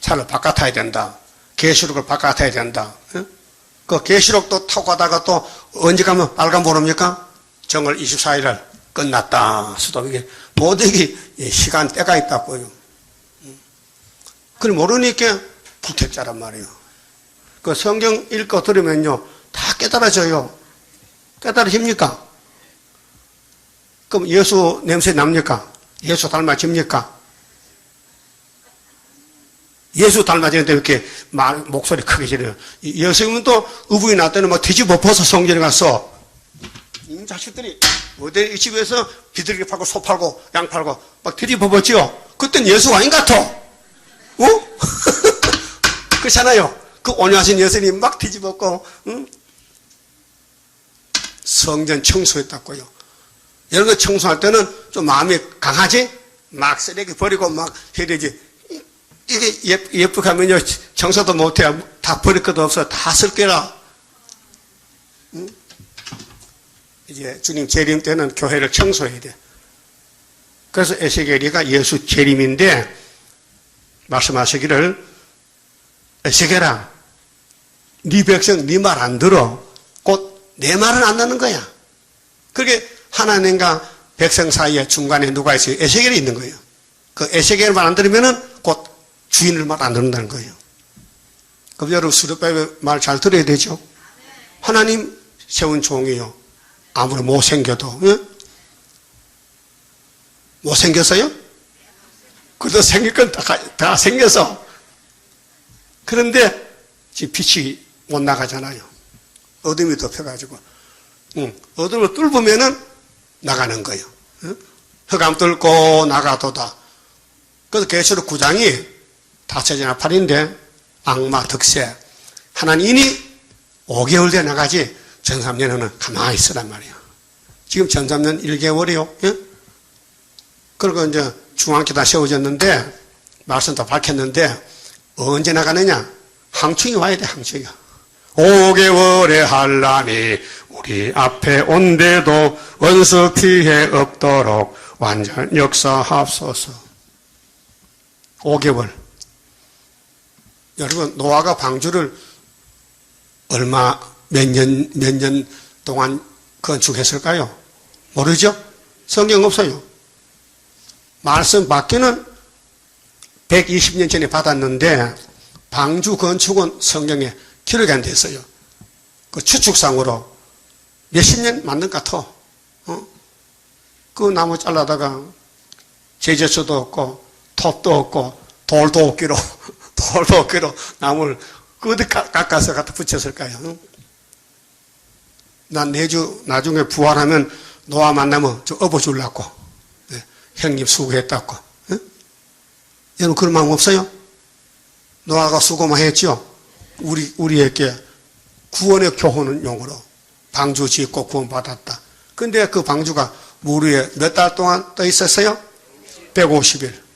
차를 바꿔타야 된다. 계시록을 바꿔타야 된다. 예? 그 계시록도 타고 가다가 또 언제 가면 빨간불 옵니까? 정월 24일을 끝났다. 수도 이게 모든 게 시간 때가 있다고요. 그걸 모르니까 불택자란 말이에요. 그 성경 읽고 들으면요 다 깨달아져요. 깨달아집니까? 그럼 예수 냄새 납니까? 예수 닮아집니까? 예수 닮아지는데 이렇게 목소리 크게 지르요. 예수님은 또 의부인 날 때는 막 뒤집어 벗어 성전에 가서 이 자식들이 어디 이 집에서 비둘기 팔고 소 팔고 양 팔고 막 뒤집어 벗지요. 그땐 예수가 아닌 것 같아. 어? 그렇잖아요. 그 온유하신 예수님 막 뒤집었고 응? 성전 청소했다고요. 이런 거 청소할 때는 좀 마음이 강하지? 막 쓰레기 버리고 막 해야 되지. 이게 예쁘게 하면요 청소도 못해. 다 버릴 것도 없어. 다 쓸 거라. 응? 이제 주님 재림 때는 교회를 청소해야 돼. 그래서 에스겔이가 예수 재림인데 말씀하시기를 에스겔아 네 백성 네 말 안 들어. 곧 내 말은 안 듣는 거야. 그게 하나님과 백성 사이에 중간에 누가 있어요? 에스겔이 있는 거예요. 그 에스겔 말 안 들으면은 곧 주인을 말 안 듣는다는 거예요. 그럼 여러분 수르바벨 말 잘 들어야 되죠. 하나님 세운 종이요. 아무리 못생겨도 예? 못생겼어요? 그래도 생길 건 다 생겨서. 그런데 지금 빛이 못 나가잖아요. 어둠이 덮여가지고. 어둠을 뚫으면은 나가는 거예요. 흑암 뚫고 나가도다. 그래서 계시록 9장이 다섯이나 8인데 악마 득세. 하나님이 5개월 돼 나가지 전 3년은 가만히 있으란 말이에요. 지금 전 3년 1개월이요. 예? 그리고 이제 중앙교 다 세워졌는데 말씀도 밝혔는데 언제 나가느냐? 항충이 와야 돼. 항충이가. 5개월의 한란이 우리 앞에 온데도 원수 피해 없도록 완전 역사하옵소서. 5개월. 여러분 노아가 방주를 몇 년 동안 건축했을까요? 모르죠? 성경 없어요. 말씀 받기는 120년 전에 받았는데 방주 건축은 성경에 기록이 안 됐어요. 그 추측상으로 몇십 년 맞는 것 같아. 그 나무 잘라다가 제재처도 없고 톱도 없고 돌도 없기로 나무를 어디 깎아서 갖다 붙였을까요? 난 내주 나중에 부활하면 노아 만나면 좀 업어주려고. 네, 형님 수고했다고. 네? 여러분 그런 마음 없어요? 노아가 수고만 했죠? 우리에게 구원의 교훈은 용어로 방주 짓고 구원받았다. 근데 그 방주가 물 위에 몇 달 동안 떠 있었어요? 150일.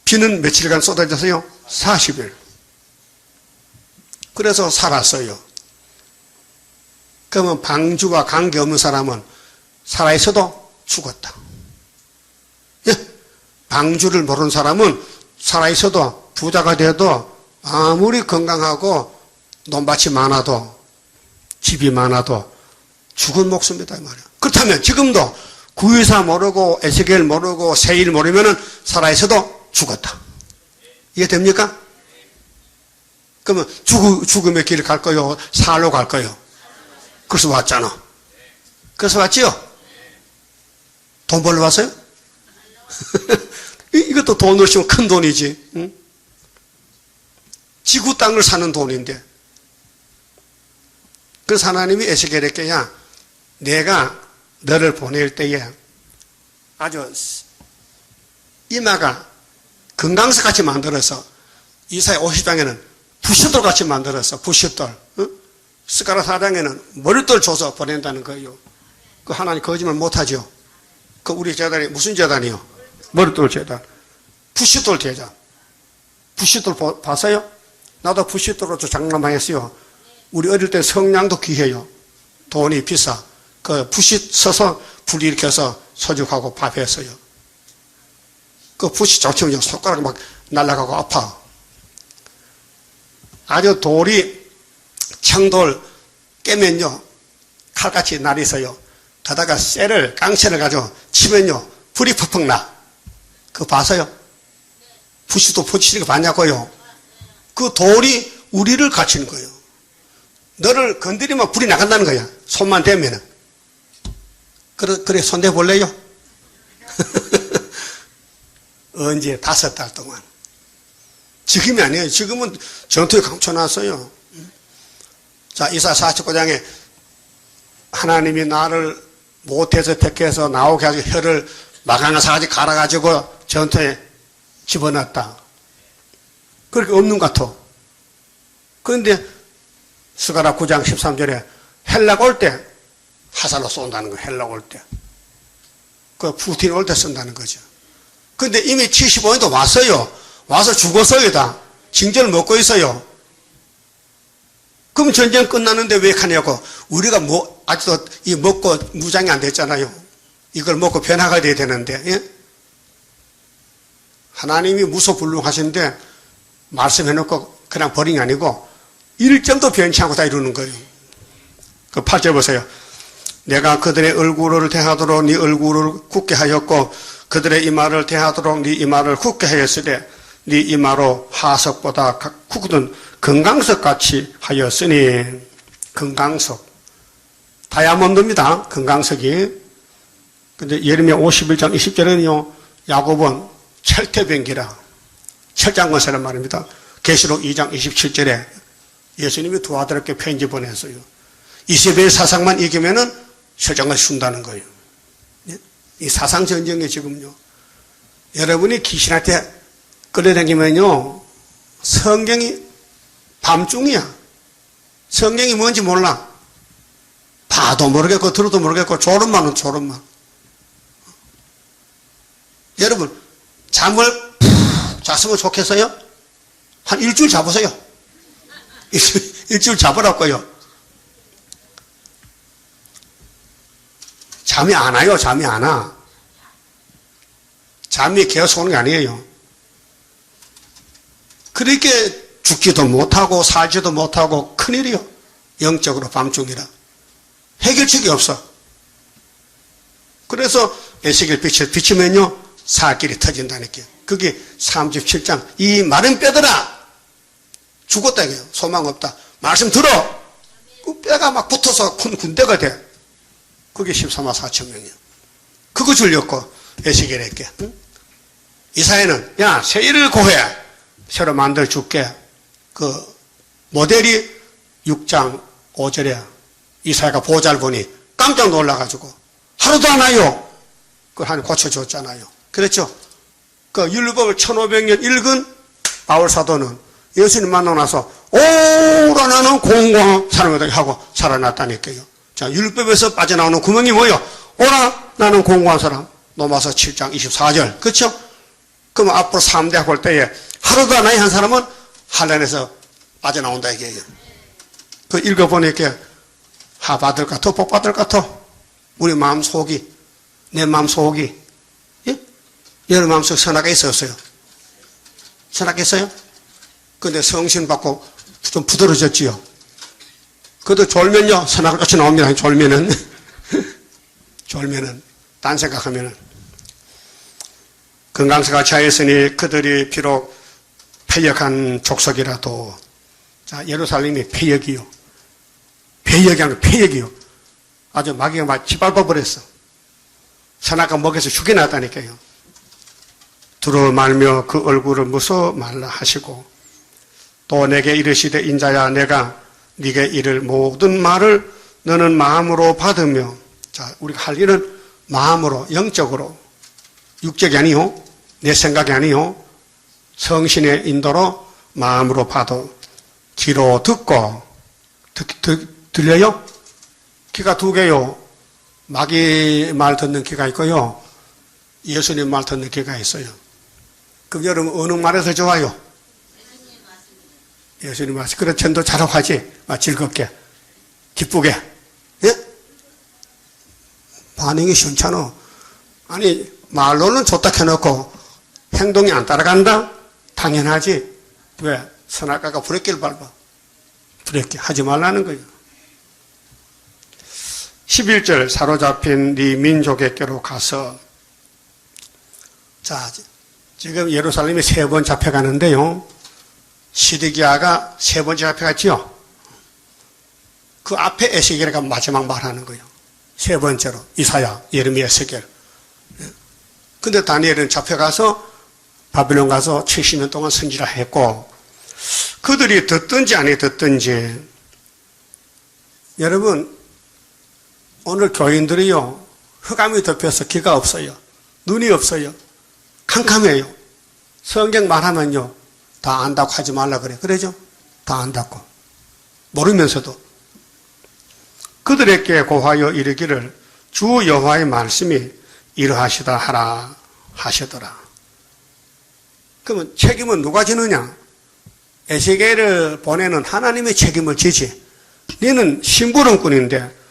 비는 며칠간 쏟아졌어요? 40일. 그래서 살았어요. 그러면 방주와 관계없는 사람은 살아있어도 죽었다. 예? 방주를 모르는 사람은 살아있어도 부자가 돼도 아무리 건강하고 논밭이 많아도 집이 많아도 죽은 목숨이다 이 말이야. 그렇다면 지금도 구유사 모르고 에스겔 모르고 세일 모르면은 살아있어도 죽었다. 이해됩니까? 그러면 죽음의 길을 갈 거요? 살로 갈 거요? 그래서 왔잖아. 그래서 왔지요? 돈 벌러 왔어요? 이것도 돈으로 치면 큰 돈이지. 응? 지구 땅을 사는 돈인데. 그래서 하나님이 에스겔에게 야 내가 너를 보낼 때에 아주 이마가 금강석 같이 만들어서 이사야 50장에는 부싯돌 같이 만들어서 부싯돌 스가랴 4장에는 머릿돌 줘서 보낸다는 거예요. 그 하나님 거짓말 못하죠. 그 우리 제단이 무슨 제단이요? 머릿돌 제단. 부싯돌 제단. 부싯돌 봤어요? 나도 부싯돌로 장난만 했어요. 우리 어릴 때 성냥도 귀해요. 돈이 비싸. 그 부싯 서서 불 일으켜서 소죽하고 밥했어요. 그 부싯 쫓으면 손가락 막 날아가고 아파. 아주 돌이 청돌 깨면요 칼같이 날이 있어요. 가다가 깡채를 가지고 치면요 불이 퍽퍽 나. 그거 봤어요? 부싯도 부치는 거 봤냐고요? 그 돌이 우리를 갇히는 거예요. 너를 건드리면 불이 나간다는 거야. 손만 대면은. 그래 손대 볼래요? 언제 5달 동안. 지금이 아니에요. 지금은 전투에 감춰놨어요. 자, 이사야 49장에 하나님이 나를 못해서 택해서 나오게 해서 혀를 마강한 사가지 갈아가지고 전투에 집어넣었다. 그렇게 없는 것 같아. 그런데 스가랴 9장 13절에 헬락 올 때 화살로 쏜다는 거예요. 헬락 올 때. 그 푸틴 올 때 쓴다는 거죠. 근데 이미 75년도 왔어요. 와서 죽었어요, 다. 징전을 먹고 있어요. 그럼 전쟁 끝나는데 왜 가냐고. 우리가 아직도 먹고 무장이 안 됐잖아요. 이걸 먹고 변화가 돼야 되는데, 예? 하나님이 무소불능하신데, 말씀해놓고 그냥 버린 게 아니고, 일점도 변치 않고 다 이루는 거예요. 그 8절 보세요. 내가 그들의 얼굴을 대하도록 네 얼굴을 굳게 하였고, 그들의 이마를 대하도록 네 이마를 굳게 하였으되 네 이마로 하석보다 굳은 금강석같이 하였으니. 금강석 다이아몬드입니다. 금강석이. 근데 예레미야 51장 20절에는요 야곱은 철퇴병기라. 철장건세란 말입니다. 계시록 2장 27절에 예수님이 두 아들에게 편지 보냈어요. 이세벨 사상만 이기면은 철장을 준다는 거예요. 이 사상 전쟁이 지금요. 여러분이 귀신한테 끌어다니면요, 성경이 밤중이야. 성경이 뭔지 몰라. 봐도 모르겠고 들어도 모르겠고 졸음만은 졸음만. 여러분 잠을 푹 잤으면 좋겠어요? 한 일주일 자보세요. 일주일 자보라고요. 잠이 안 와요. 잠이 안 와. 잠이 계속 오는 게 아니에요. 그렇게 죽지도 못하고 살지도 못하고 큰일이요. 영적으로 밤중이라. 해결책이 없어. 그래서 에스겔 빛을 비추면요, 살길이 터진다니까. 그게 37장. 이 마른 뼈들아, 죽었다 이게요. 소망 없다. 말씀 들어. 그 뼈가 막 붙어서 큰 군대가 돼. 그게 14만 4천 명이야. 그거 줄렸고 에스겔에게. 응? 이사야는 야, 새 일을 고해. 새로 만들 줄게. 그 모델이 6장 5절에 이사야가 보잘 보니 깜짝 놀라가지고 하루도 안 와요. 그걸 하나님 고쳐줬잖아요. 그랬죠? 그 율법을 1500년 읽은 바울 사도는 예수님 만나고 나서 오라 나는 공고한 사람이다 하고 살아났다니까요. 자, 율법에서 빠져나오는 구멍이 뭐예요? 오라 나는 공고한 사람. 로마서 7장 24절. 그렇죠? 그럼 앞으로 3대 볼 때에 하루도 안 와요 한 사람은 한란에서 빠져나온다 이게요. 그 읽어보니까 하 받을 것 같아, 복 받을 것 같아. 우리 마음 속이, 내 마음 속이, 예? 여러분 마음 속에 선악이 있었어요. 선악이 있어요? 근데 성신 받고 좀 부드러졌지요. 그래도 졸면요, 선악을 쫓아 나옵니다. 졸면은. 졸면은. 딴 생각하면은. 건강세가 차였으니 그들이 비록 패역한 족속이라도, 자, 예루살렘이 패역이요. 패역이 아니고 패역이요. 아주 마귀가 막 짓밟아 버렸어. 선악과 먹여서 죽여놨다니까요. 두루 말며 그 얼굴을 무서워 말라 하시고, 또 내게 이르시되 인자야 내가 네게 이를 모든 말을 너는 마음으로 받으며, 자, 우리가 할 일은 마음으로, 영적으로, 육적이 아니요, 내 생각이 아니요, 성신의 인도로 마음으로 봐도 귀로 듣고, 들려요? 귀가 두 개요. 마귀 말 듣는 귀가 있고요, 예수님 말 듣는 귀가 있어요. 그럼 여러분 어느 말이 더 좋아요? 예수님 말씀. 그래 전도 잘하고 하지. 즐겁게, 기쁘게. 예? 반응이 시원찮아. 아니 말로는 좋다 해놓고 행동이 안 따라간다? 당연하지. 왜? 선악과가 브레이크를 밟아. 브레이크 하지 말라는 거예요. 11절 사로잡힌 네 민족에게로 가서, 자, 지금 예루살렘이 3번 잡혀가는데요, 시드기야가 3번째 잡혀갔지요. 그 앞에 에스겔가 마지막 말하는 거예요. 3번째로 이사야, 예레미야, 에스겔. 근데 다니엘은 잡혀가서 바빌론 가서 70년 동안 선지라 했고, 그들이 듣든지 아니 듣든지, 여러분 오늘 교인들이요, 흑암이 덮여서 귀가 없어요. 눈이 없어요. 캄캄해요. 성경 말하면요, 다 안다고 하지 말라 그래. 그러죠? 다 안다고. 모르면서도. 그들에게 고하여 이르기를 주 여호와의 말씀이 이러하시다 하라 하시더라. 그러면 책임은 누가 지느냐? 에스겔을 보내는 하나님의 책임을 지지. 너는 심부름꾼인데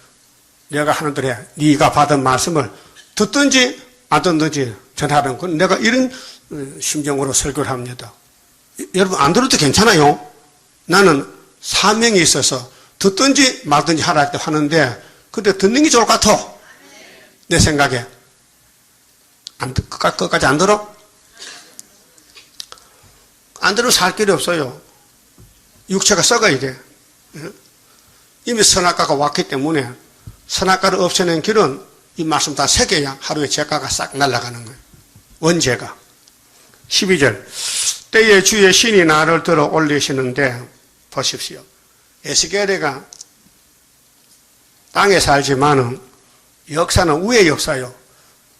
내가 하는 대로 해. 네가 받은 말씀을 듣든지 안 듣든지 전하는 건 내가 이런 심정으로 설교를 합니다. 여러분 안 들어도 괜찮아요. 나는 사명이 있어서 듣든지 말든지 하라 하는데, 근데 듣는 게 좋을 것 같아. 내 생각에. 끝까지 안 들어? 안 들으면 살 길이 없어요. 육체가 썩어야 돼. 이미 선악과가 왔기 때문에 선악과를 없애는 길은 이 말씀 다 새겨야 하루에 죄가가 싹 날아가는 거예요. 원죄가. 12절. 때에 주의 신이 나를 들어 올리시는데 보십시오. 에스겔이가 땅에 살지만은 역사는 위의 역사요.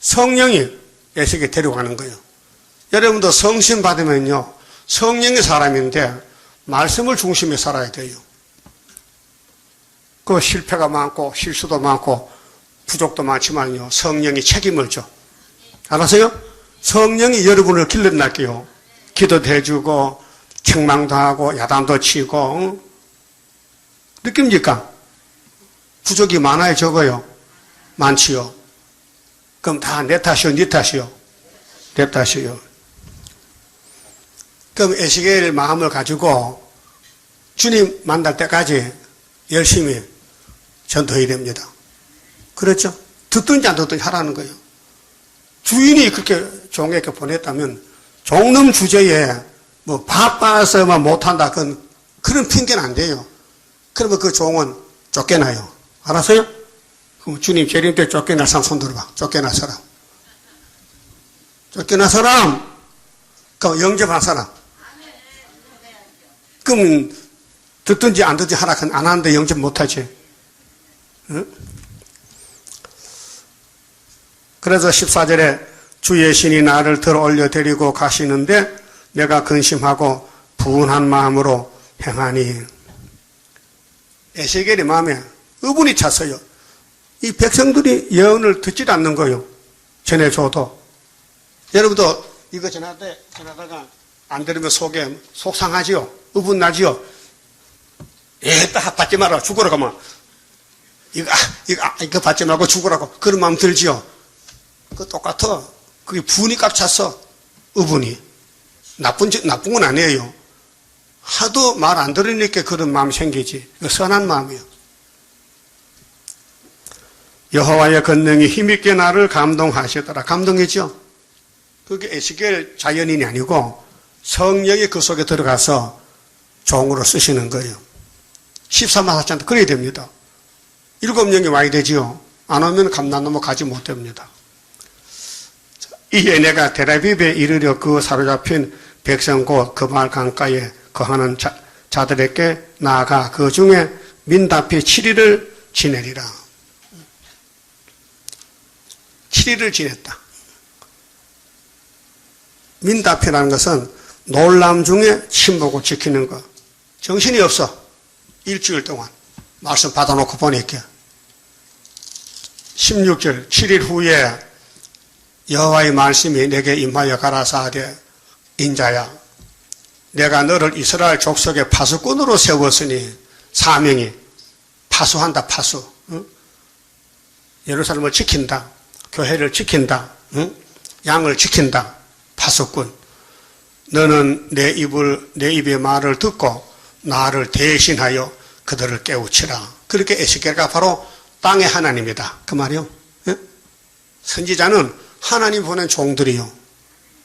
성령이 에스겔 데려가는 거예요. 여러분도 성신 받으면요. 성령의 사람인데 말씀을 중심에 살아야 돼요. 그 실패가 많고 실수도 많고 부족도 많지만요. 성령이 책임을 져. 알았어요? 성령이 여러분을 길러날게요. 기도도 해주고 책망도 하고 야단도 치고. 응? 느낍니까? 부족이 많아요, 적어요? 많지요. 그럼 다 내 탓이요, 네 탓이요? 내 탓이요. 그럼 에스겔 마음을 가지고 주님 만날 때까지 열심히 전도해야 됩니다. 그렇죠? 듣든지 안 듣든지 하라는 거예요. 주인이 그렇게 종에게 보냈다면 종놈 주제에 뭐 바빠서만 못한다 그런 핑계는 안 돼요. 그러면 그 종은 쫓겨나요. 알았어요? 그럼 주님 재림 때 쫓겨날 사람 손 들어봐. 쫓겨날 사람. 쫓겨날 사람. 그럼 영접한 사람. 그럼 듣든지 안 듣든지 하라 안 하는데 영접 못하지. 응? 그래서 14절에 주의 신이 나를 들어 올려 데리고 가시는데 내가 근심하고 분한 마음으로 행하니. 에스겔의 마음에 의분이 찼어요. 이 백성들이 예언을 듣지 않는 거예요. 전해줘도. 여러분도 이거 전하다가 안 들으면 속에 속상하지요? 의분 나지요? 딱 받지 마라. 죽으러 가면. 이거 받지 말고 죽으라고. 그런 마음 들지요? 그거 똑같아. 그게 분이 꽉 찼어. 의분이. 나쁜 건 아니에요. 하도 말 안 들으니까 그런 마음이 생기지. 선한 마음이에요. 여호와의 권능이 힘있게 나를 감동하시더라. 감동이죠? 그게 에스겔 자연인이 아니고 성령이 그 속에 들어가서 종으로 쓰시는 거예요. 13만 4천 그래야 됩니다. 7명이 와야 되지요. 안 오면 감난나무 가지 못됩니다. 이에 내가 텔아비브에 이르려 그 사로잡힌 백성 곧 그 말 강가에 거하는 자들에게 나아가 그 중에 민다피 7일을 지내리라. 7일을 지냈다. 민다피라는 것은 놀람 중에 침묵을 지키는 것. 정신이 없어. 일주일 동안. 말씀 받아놓고 보니까. 16절 7일 후에 여호와의 말씀이 내게 임하여 가라사대 인자야 내가 너를 이스라엘 족속의 파수꾼으로 세웠으니 사명이 파수한다 파수. 응? 예루살렘을 지킨다. 교회를 지킨다. 응? 양을 지킨다. 파수꾼. 너는 내 입의 말을 듣고 나를 대신하여 그들을 깨우치라. 그렇게 에스겔가 바로 땅의 하나님이다. 그 말이요. 예? 선지자는 하나님 보낸 종들이요.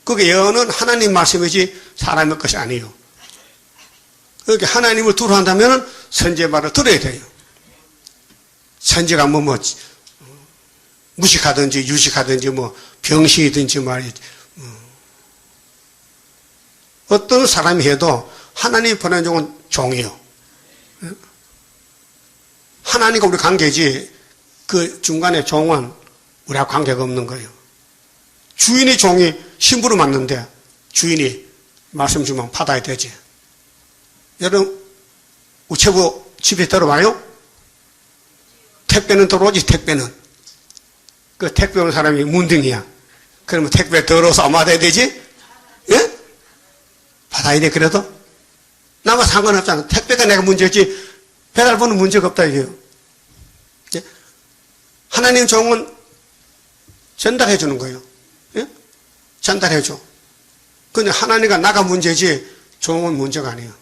그게 예언은 하나님 말씀이지 사람의 것이 아니에요. 그렇게 하나님을 두루 한다면 선지의 말을 들어야 돼요. 선지가 무식하든지 유식하든지 병신이든지 말이지. 어떤 사람이 해도 하나님 보낸 종은 종이요. 하나님과 우리 관계지 그 중간에 종은 우리하고 관계가 없는 거예요. 주인이 종이 신부로 맞는데 주인이 말씀 주면 받아야 되지. 여러분 우체부 집에 들어와요? 택배는 들어오지. 택배는. 그 택배 오는 사람이 문둥이야. 그러면 택배 들어서 안 받아야 되지? 예? 받아야 돼. 그래도 나만 상관없잖아. 택배가 내가 문제지 배달부는 문제가 없다 이게요. 예? 하나님 종은 전달해 주는 거예요. 예? 전달해 줘. 근데 하나님과 나가 문제지 종은 문제가 아니에요.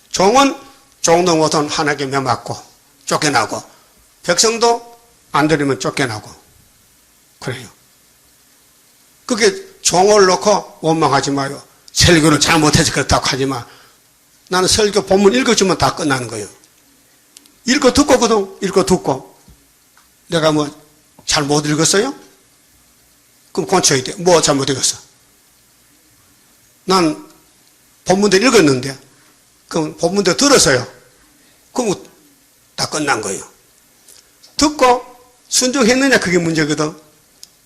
종은 종도 못한 하나님께 매맞고 쫓겨나고 백성도 안 들으면 쫓겨나고 그래요. 그게 종을 놓고 원망하지 마요. 설교를 잘못해서 그렇다고 하지 마. 나는 설교 본문 읽어주면 다 끝나는 거예요. 읽어 듣고거든. 읽어 듣고 내가 잘 못 읽었어요? 그럼 고쳐야 돼. 뭐 잘못 읽었어? 난 본문대로 읽었는데, 그럼 본문대로 들었어요. 그럼 다 끝난 거예요. 듣고 순종했느냐, 그게 문제거든.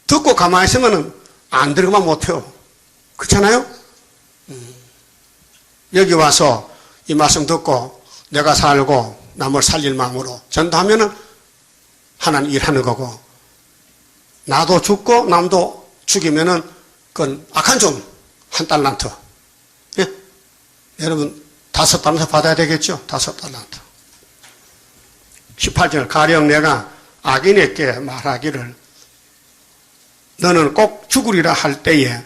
듣고 가만히 있으면 안 들어가면 못해요. 그렇잖아요? 여기 와서 이 말씀 듣고 내가 살고 남을 살릴 마음으로 전도하면은 하나님 일하는 거고, 나도 죽고 남도 죽이면은 그건 악한 좀 한 달란트. 예? 여러분 5달란트 받아야 되겠죠? 5달란트. 18절, 가령 내가 악인에게 말하기를 너는 꼭 죽으리라 할 때에,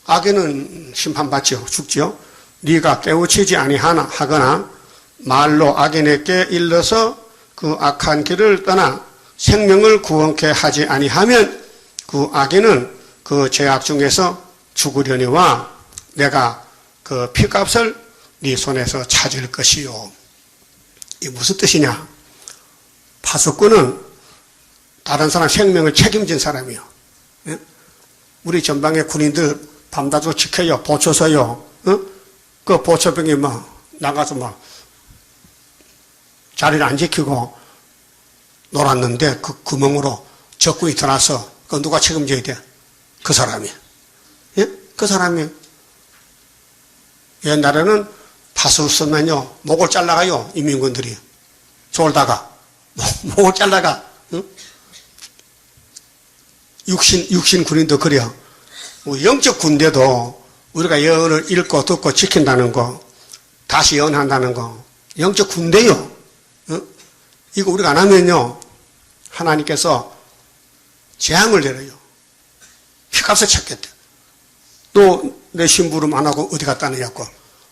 악인은 심판받지요. 죽지요. 네가 깨우치지 아니하나 하거나 말로 악인에게 일러서 그 악한 길을 떠나 생명을 구원케 하지 아니하면 그 악인은 그 죄악 중에서 죽으려니와 내가 그 피값을 네 손에서 찾을 것이요. 이게 무슨 뜻이냐? 파수꾼은 다른 사람 생명을 책임진 사람이요. 예? 우리 전방의 군인들 밤낮으로 지켜요. 보초서요. 그 보초병이 나가서 자리를 안 지키고 놀았는데 그 구멍으로 적군이 들어와서 그 누가 책임져야 돼? 그 사람이. 예? 그 사람이. 옛날에는 파수 쓰면요, 목을 잘라가요, 인민군들이. 졸다가. 목을 잘라가. 응? 육신 군인도 그래요. 영적 군대도 우리가 예언을 읽고 듣고 지킨다는 거, 다시 예언한다는 거, 영적 군대요. 응? 이거 우리가 안 하면요, 하나님께서 재앙을 내려요. 피값을 찾겠대. 또 내 심부름 안 하고 어디 갔다느냐고.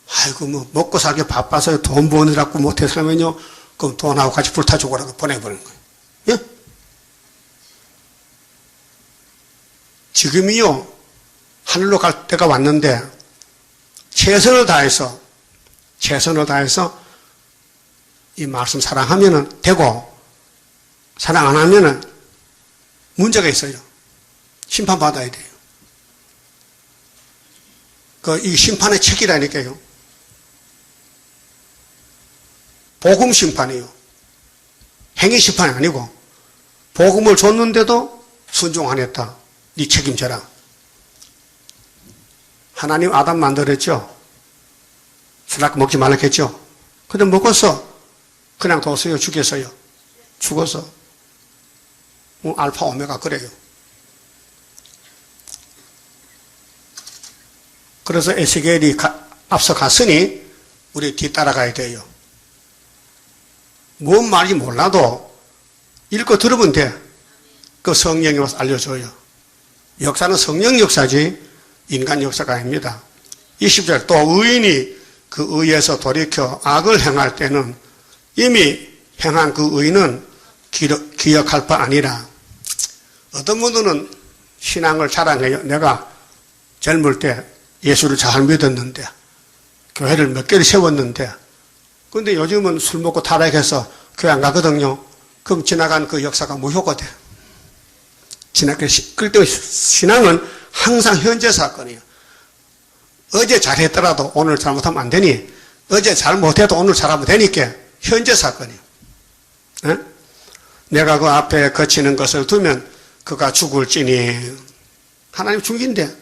아이고 먹고 살기 바빠서 돈 버느라고 못해 살면요, 그럼 돈하고 같이 불타 죽으라고 보내버리는 거예요. 예? 지금이요, 하늘로 갈 때가 왔는데 최선을 다해서 이 말씀 사랑하면은 되고, 사랑 안 하면은 문제가 있어요. 심판받아야 돼요. 이 심판의 책이라니까요. 복음 심판이에요. 행위 심판이 아니고, 복음을 줬는데도 순종 안 했다. 네 책임져라. 하나님 아담 만들었죠. 선악 먹지 말라 했죠. 근데 먹었어. 그냥 뒀어요. 죽였어요. 죽어서. 알파 오메가 그래요. 그래서 에스겔이 앞서 갔으니 우리 뒤따라가야 돼요. 뭔 말인지 몰라도 읽고 들으면 돼. 그 성령이 와서 알려줘요. 역사는 성령 역사지 인간 역사가 아닙니다. 20절, 또 의인이 그 의에서 돌이켜 악을 행할 때는 이미 행한 그 의는 기억할 바 아니라. 어떤 분들은 신앙을 자랑해요. 내가 젊을 때 예수를 잘 믿었는데, 교회를 몇 개를 세웠는데, 근데 요즘은 술 먹고 타락해서 교회 안 가거든요. 그럼 지나간 그 역사가 무효가 돼. 그럴 때 신앙은 항상 현재 사건이에요. 어제 잘했더라도 오늘 잘못하면 안 되니, 어제 잘못해도 오늘 잘하면 되니까 현재 사건이에요. 에? 내가 그 앞에 거치는 것을 두면 그가 죽을지니. 하나님 죽인대.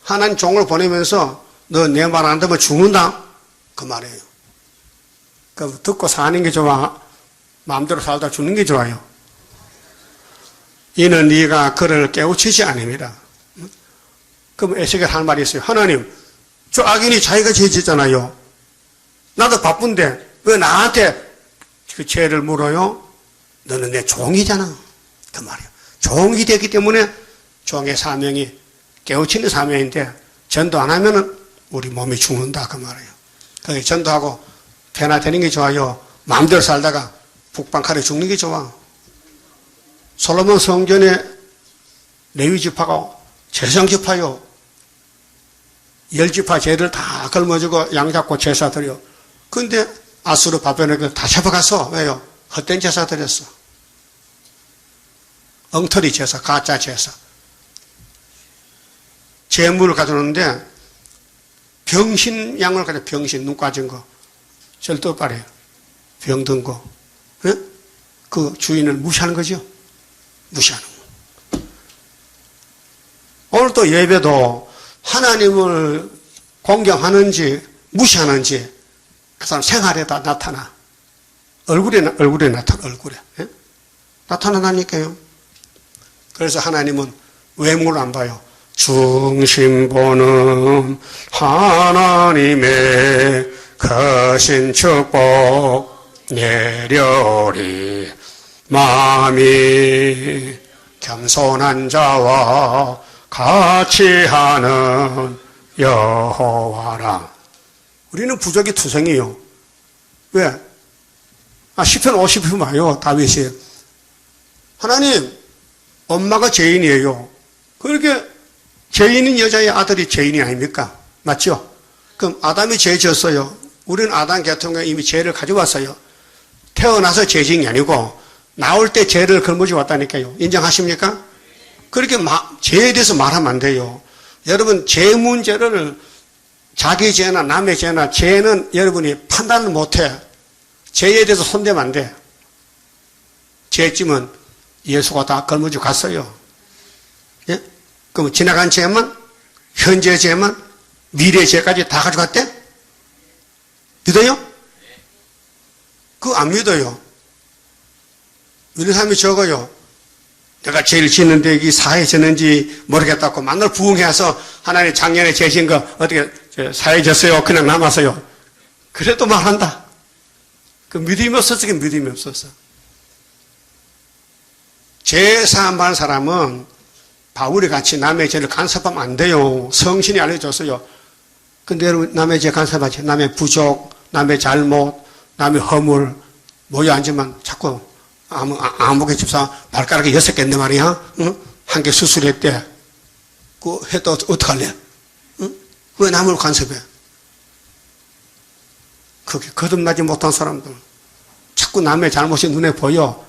하나님 종을 보내면서 너 내 말 안 듣면 죽는다? 그 말이에요. 그 듣고 사는 게 좋아? 마음대로 살다 죽는 게 좋아요? 이는 네가 그를 깨우치지 않음이라. 그럼 에스겔 할 말이 있어요. 하나님, 저 악인이 자기가 죄 짓잖아요. 나도 바쁜데 왜 나한테 그 죄를 물어요? 너는 내 종이잖아. 그 말이에요. 종이 되기 때문에 종의 사명이 깨우치는 사명인데, 전도 안 하면은 우리 몸이 죽는다. 그 말이에요. 그게 전도하고 배나 되는 게 좋아요? 마음대로 살다가 북방칼에 죽는 게 좋아? 솔로몬 성전에 레위 지파가 제성지파요. 10지파 죄를 다 걸머지고 양잡고 제사 드려. 근데 아수르 바벨론에 다 잡아가서, 왜요? 헛된 제사 드렸어. 엉터리 제사, 가짜 제사. 재물을 가져오는데 병신 양을 가지고 병신, 눈 까진 거. 절도빨이에요. 병든 거. 예? 그 주인을 무시하는 거죠. 무시하는 거. 오늘 또 예배도 하나님을 공경하는지 무시하는지 그 사람 생활에다 나타나. 얼굴에 나타나, 얼굴에. 예? 나타나다니까요. 그래서 하나님은 외모를 안 봐요. 중심 보는 하나님의 크신 축복 내려리 마음이 겸손한 자와 같이 하는 여호와라. 우리는 부족이 투성이요. 왜? 시편 50편 봐요. 다윗이. 하나님, 엄마가 죄인이에요. 그렇게 죄인인 여자의 아들이 죄인이 아닙니까? 맞죠? 그럼 아담이 죄 지었어요. 우리는 아담 계통에 이미 죄를 가져왔어요. 태어나서 죄 지은 게 아니고 나올 때 죄를 걸머쥐 왔다니까요. 인정하십니까? 그렇게 죄에 대해서 말하면 안 돼요. 여러분, 죄 문제를 자기 죄나 남의 죄나 죄는 여러분이 판단을 못해. 죄에 대해서 손대면 안 돼. 죄짐은 예수가 다 걸머쥐고 갔어요. 예? 그럼 지나간 죄만, 현재 죄만, 미래 죄까지 다 가져갔대? 믿어요? 그거 안 믿어요. 믿는 사람이 적어요. 내가 죄를 짓는데 이게 사해졌는지 모르겠다고 만날 부응해서 하나님 작년에 죄진 거 어떻게 사해졌어요? 그냥 남았어요. 그래도 말한다. 그 믿음이 없었어, 그 믿음이 없었어. 죄 사함한 사람은 바울이 같이 남의 죄를 간섭하면 안 돼요. 성신이 알려줬어요. 근데 여러분, 남의 죄 간섭하지. 남의 부족, 남의 잘못, 남의 허물, 모여 앉으면 자꾸 아무개 집사 발가락이 6개 있는데 말이야. 응? 한 개 수술했대. 그거 했다 어떡할래? 응? 왜 남을 간섭해? 그게 거듭나지 못한 사람들. 자꾸 남의 잘못이 눈에 보여.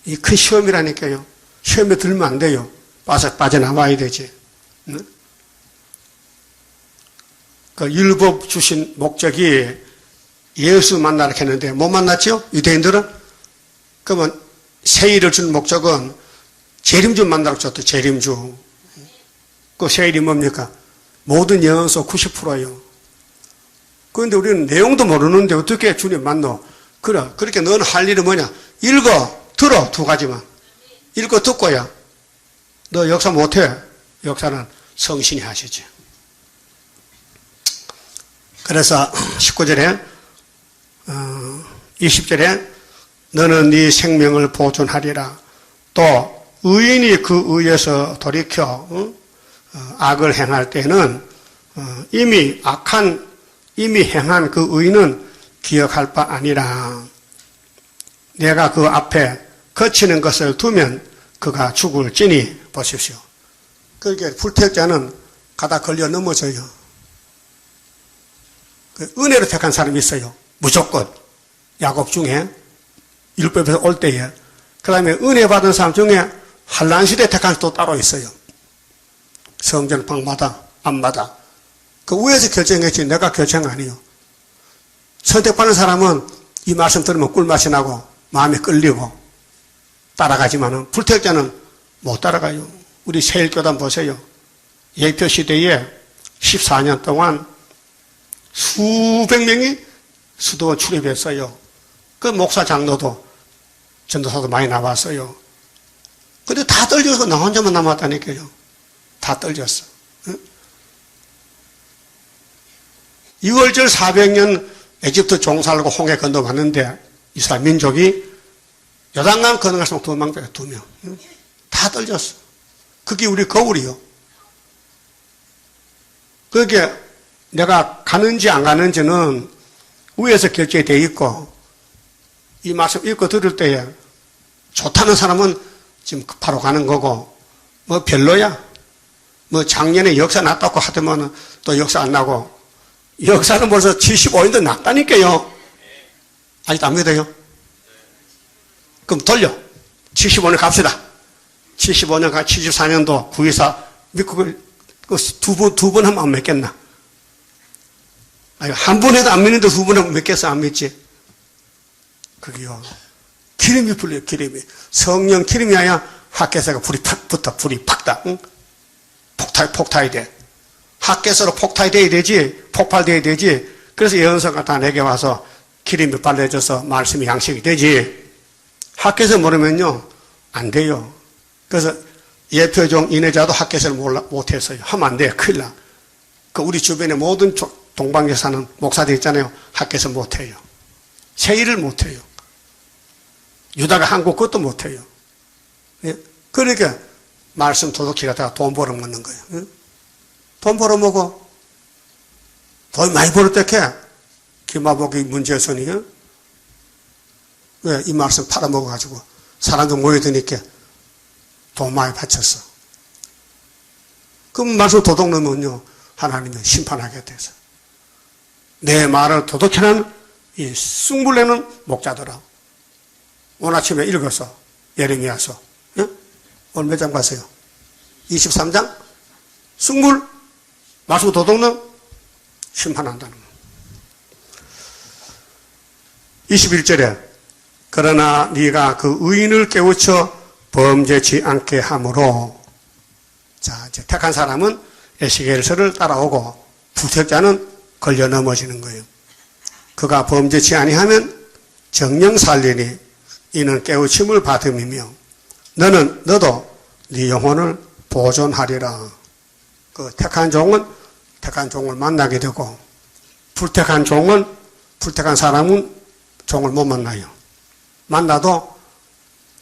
이 큰 시험이라니까요. 시험에 들면 안 돼요. 빠져나와야 되지. 응? 그 율법 주신 목적이 예수 만나러 했는데 못 만났죠? 유대인들은? 그러면 세일을 준 목적은 재림주 만나러 줬대, 재림주. 그 세일이 뭡니까? 모든 영혼수 90%예요. 그런데 우리는 내용도 모르는데 어떻게 주님 만나? 그래, 그렇게 너는 할 일은 뭐냐? 읽어, 들어, 2가지만. 읽고 듣고야. 너 역사 못해. 역사는 성신이 하시지. 그래서 19절에 20절에 너는 네 생명을 보존하리라. 또 의인이 그 의에서 돌이켜 악을 행할 때는 이미 행한 그 의인은 기억할 바 아니라. 내가 그 앞에 거치는 것을 두면 그가 죽을지니. 보십시오. 그렇게 불태자는 가다 걸려 넘어져요. 은혜로 택한 사람이 있어요. 무조건. 야곱 중에 율법에서 올 때에. 그 다음에 은혜 받은 사람 중에 한란시대 택한 사람도 따로 있어요. 성전 방마다 앞마다. 그 위에서 결정했지 내가 결정 아니에요. 선택받는 사람은 이 말씀 들으면 꿀맛이 나고 마음에 끌리고 따라가지만은 불택자는 못 따라가요. 우리 세일교단 보세요. 예표 시대에 14년 동안 수백 명이 수도원 출입했어요. 그 목사 장로도 전도사도 많이 나왔어요. 근데 다 떨려서 나 혼자만 남았다니까요. 다 떨렸어. 응? 6월절 400년 에집트 종살고 홍해 건너갔는데 이스라엘 민족이 요단강 건너갈수록 도망자가 2명. 응? 다 떨렸어. 그게 우리 거울이요. 그게 내가 가는지 안 가는지는 위에서 결정되어 있고 이 말씀 읽고 들을 때에 좋다는 사람은 지금 바로 가는 거고 뭐 별로야. 뭐 작년에 역사 났다고 하더만 또 역사 안 나고 역사는 벌써 75년도 났다니까요. 아직도 안 믿어요? 그럼 돌려. 75년 갑시다. 75년 가 74년도 9.24 믿고 두 번 하면 안 맺겠나? 아니, 한 번에도 안 믿는데 두 번에 믿겠어, 안 믿지? 그게요. 기름이 불려요, 기름이. 성령 기름이 아니야 핫가스가 불이 팍 붙어, 불이 팍 다. 응? 폭탄이 돼. 핫가스로 폭탄이 돼야 되지, 폭발돼야 되지. 그래서 예언서가 다 내게 와서 기름이 발라져서 말씀이 양식이 되지. 핫가스 모르면요, 안 돼요. 그래서 예표종 인해자도 핫가스를 못했어요. 하면 안 돼요. 큰일 나. 그 우리 주변에 모든 동방에 사는 목사들 있잖아요. 핫가스 못해요. 세일을 못해요. 유다가 한국 것도 못해요. 예? 그러니까 말씀 도둑질 하다가 돈 벌어먹는 거예요. 예? 돈 벌어먹어. 돈 많이 벌었대게 김아복이 문제선이 왜? 이 말씀 팔아먹어가지고 사람들 모여드니까 돈 많이 바쳤어. 그럼 말씀 도둑 넣으면요 하나님이 심판하게 돼서 내 말을 도둑질하는 이 숭불내는 목자들아, 오늘 아침에 읽었어. 예레미야서. 예? 오늘 몇 장 봤어요? 23장? 숭불 말씀 도둑는 심판한다는 거. 21절에 그러나 네가 그 의인을 깨우쳐 범죄치 않게 함으로, 자, 이제 택한 사람은 에스겔서를 따라오고 부택자는 걸려 넘어지는 거예요. 그가 범죄치 아니하면 정령 살리니 이는 깨우침을 받음이며 너도 네 영혼을 보존하리라. 그 택한 종은 택한 종을 만나게 되고 불택한 사람은 종을 못 만나요. 만나도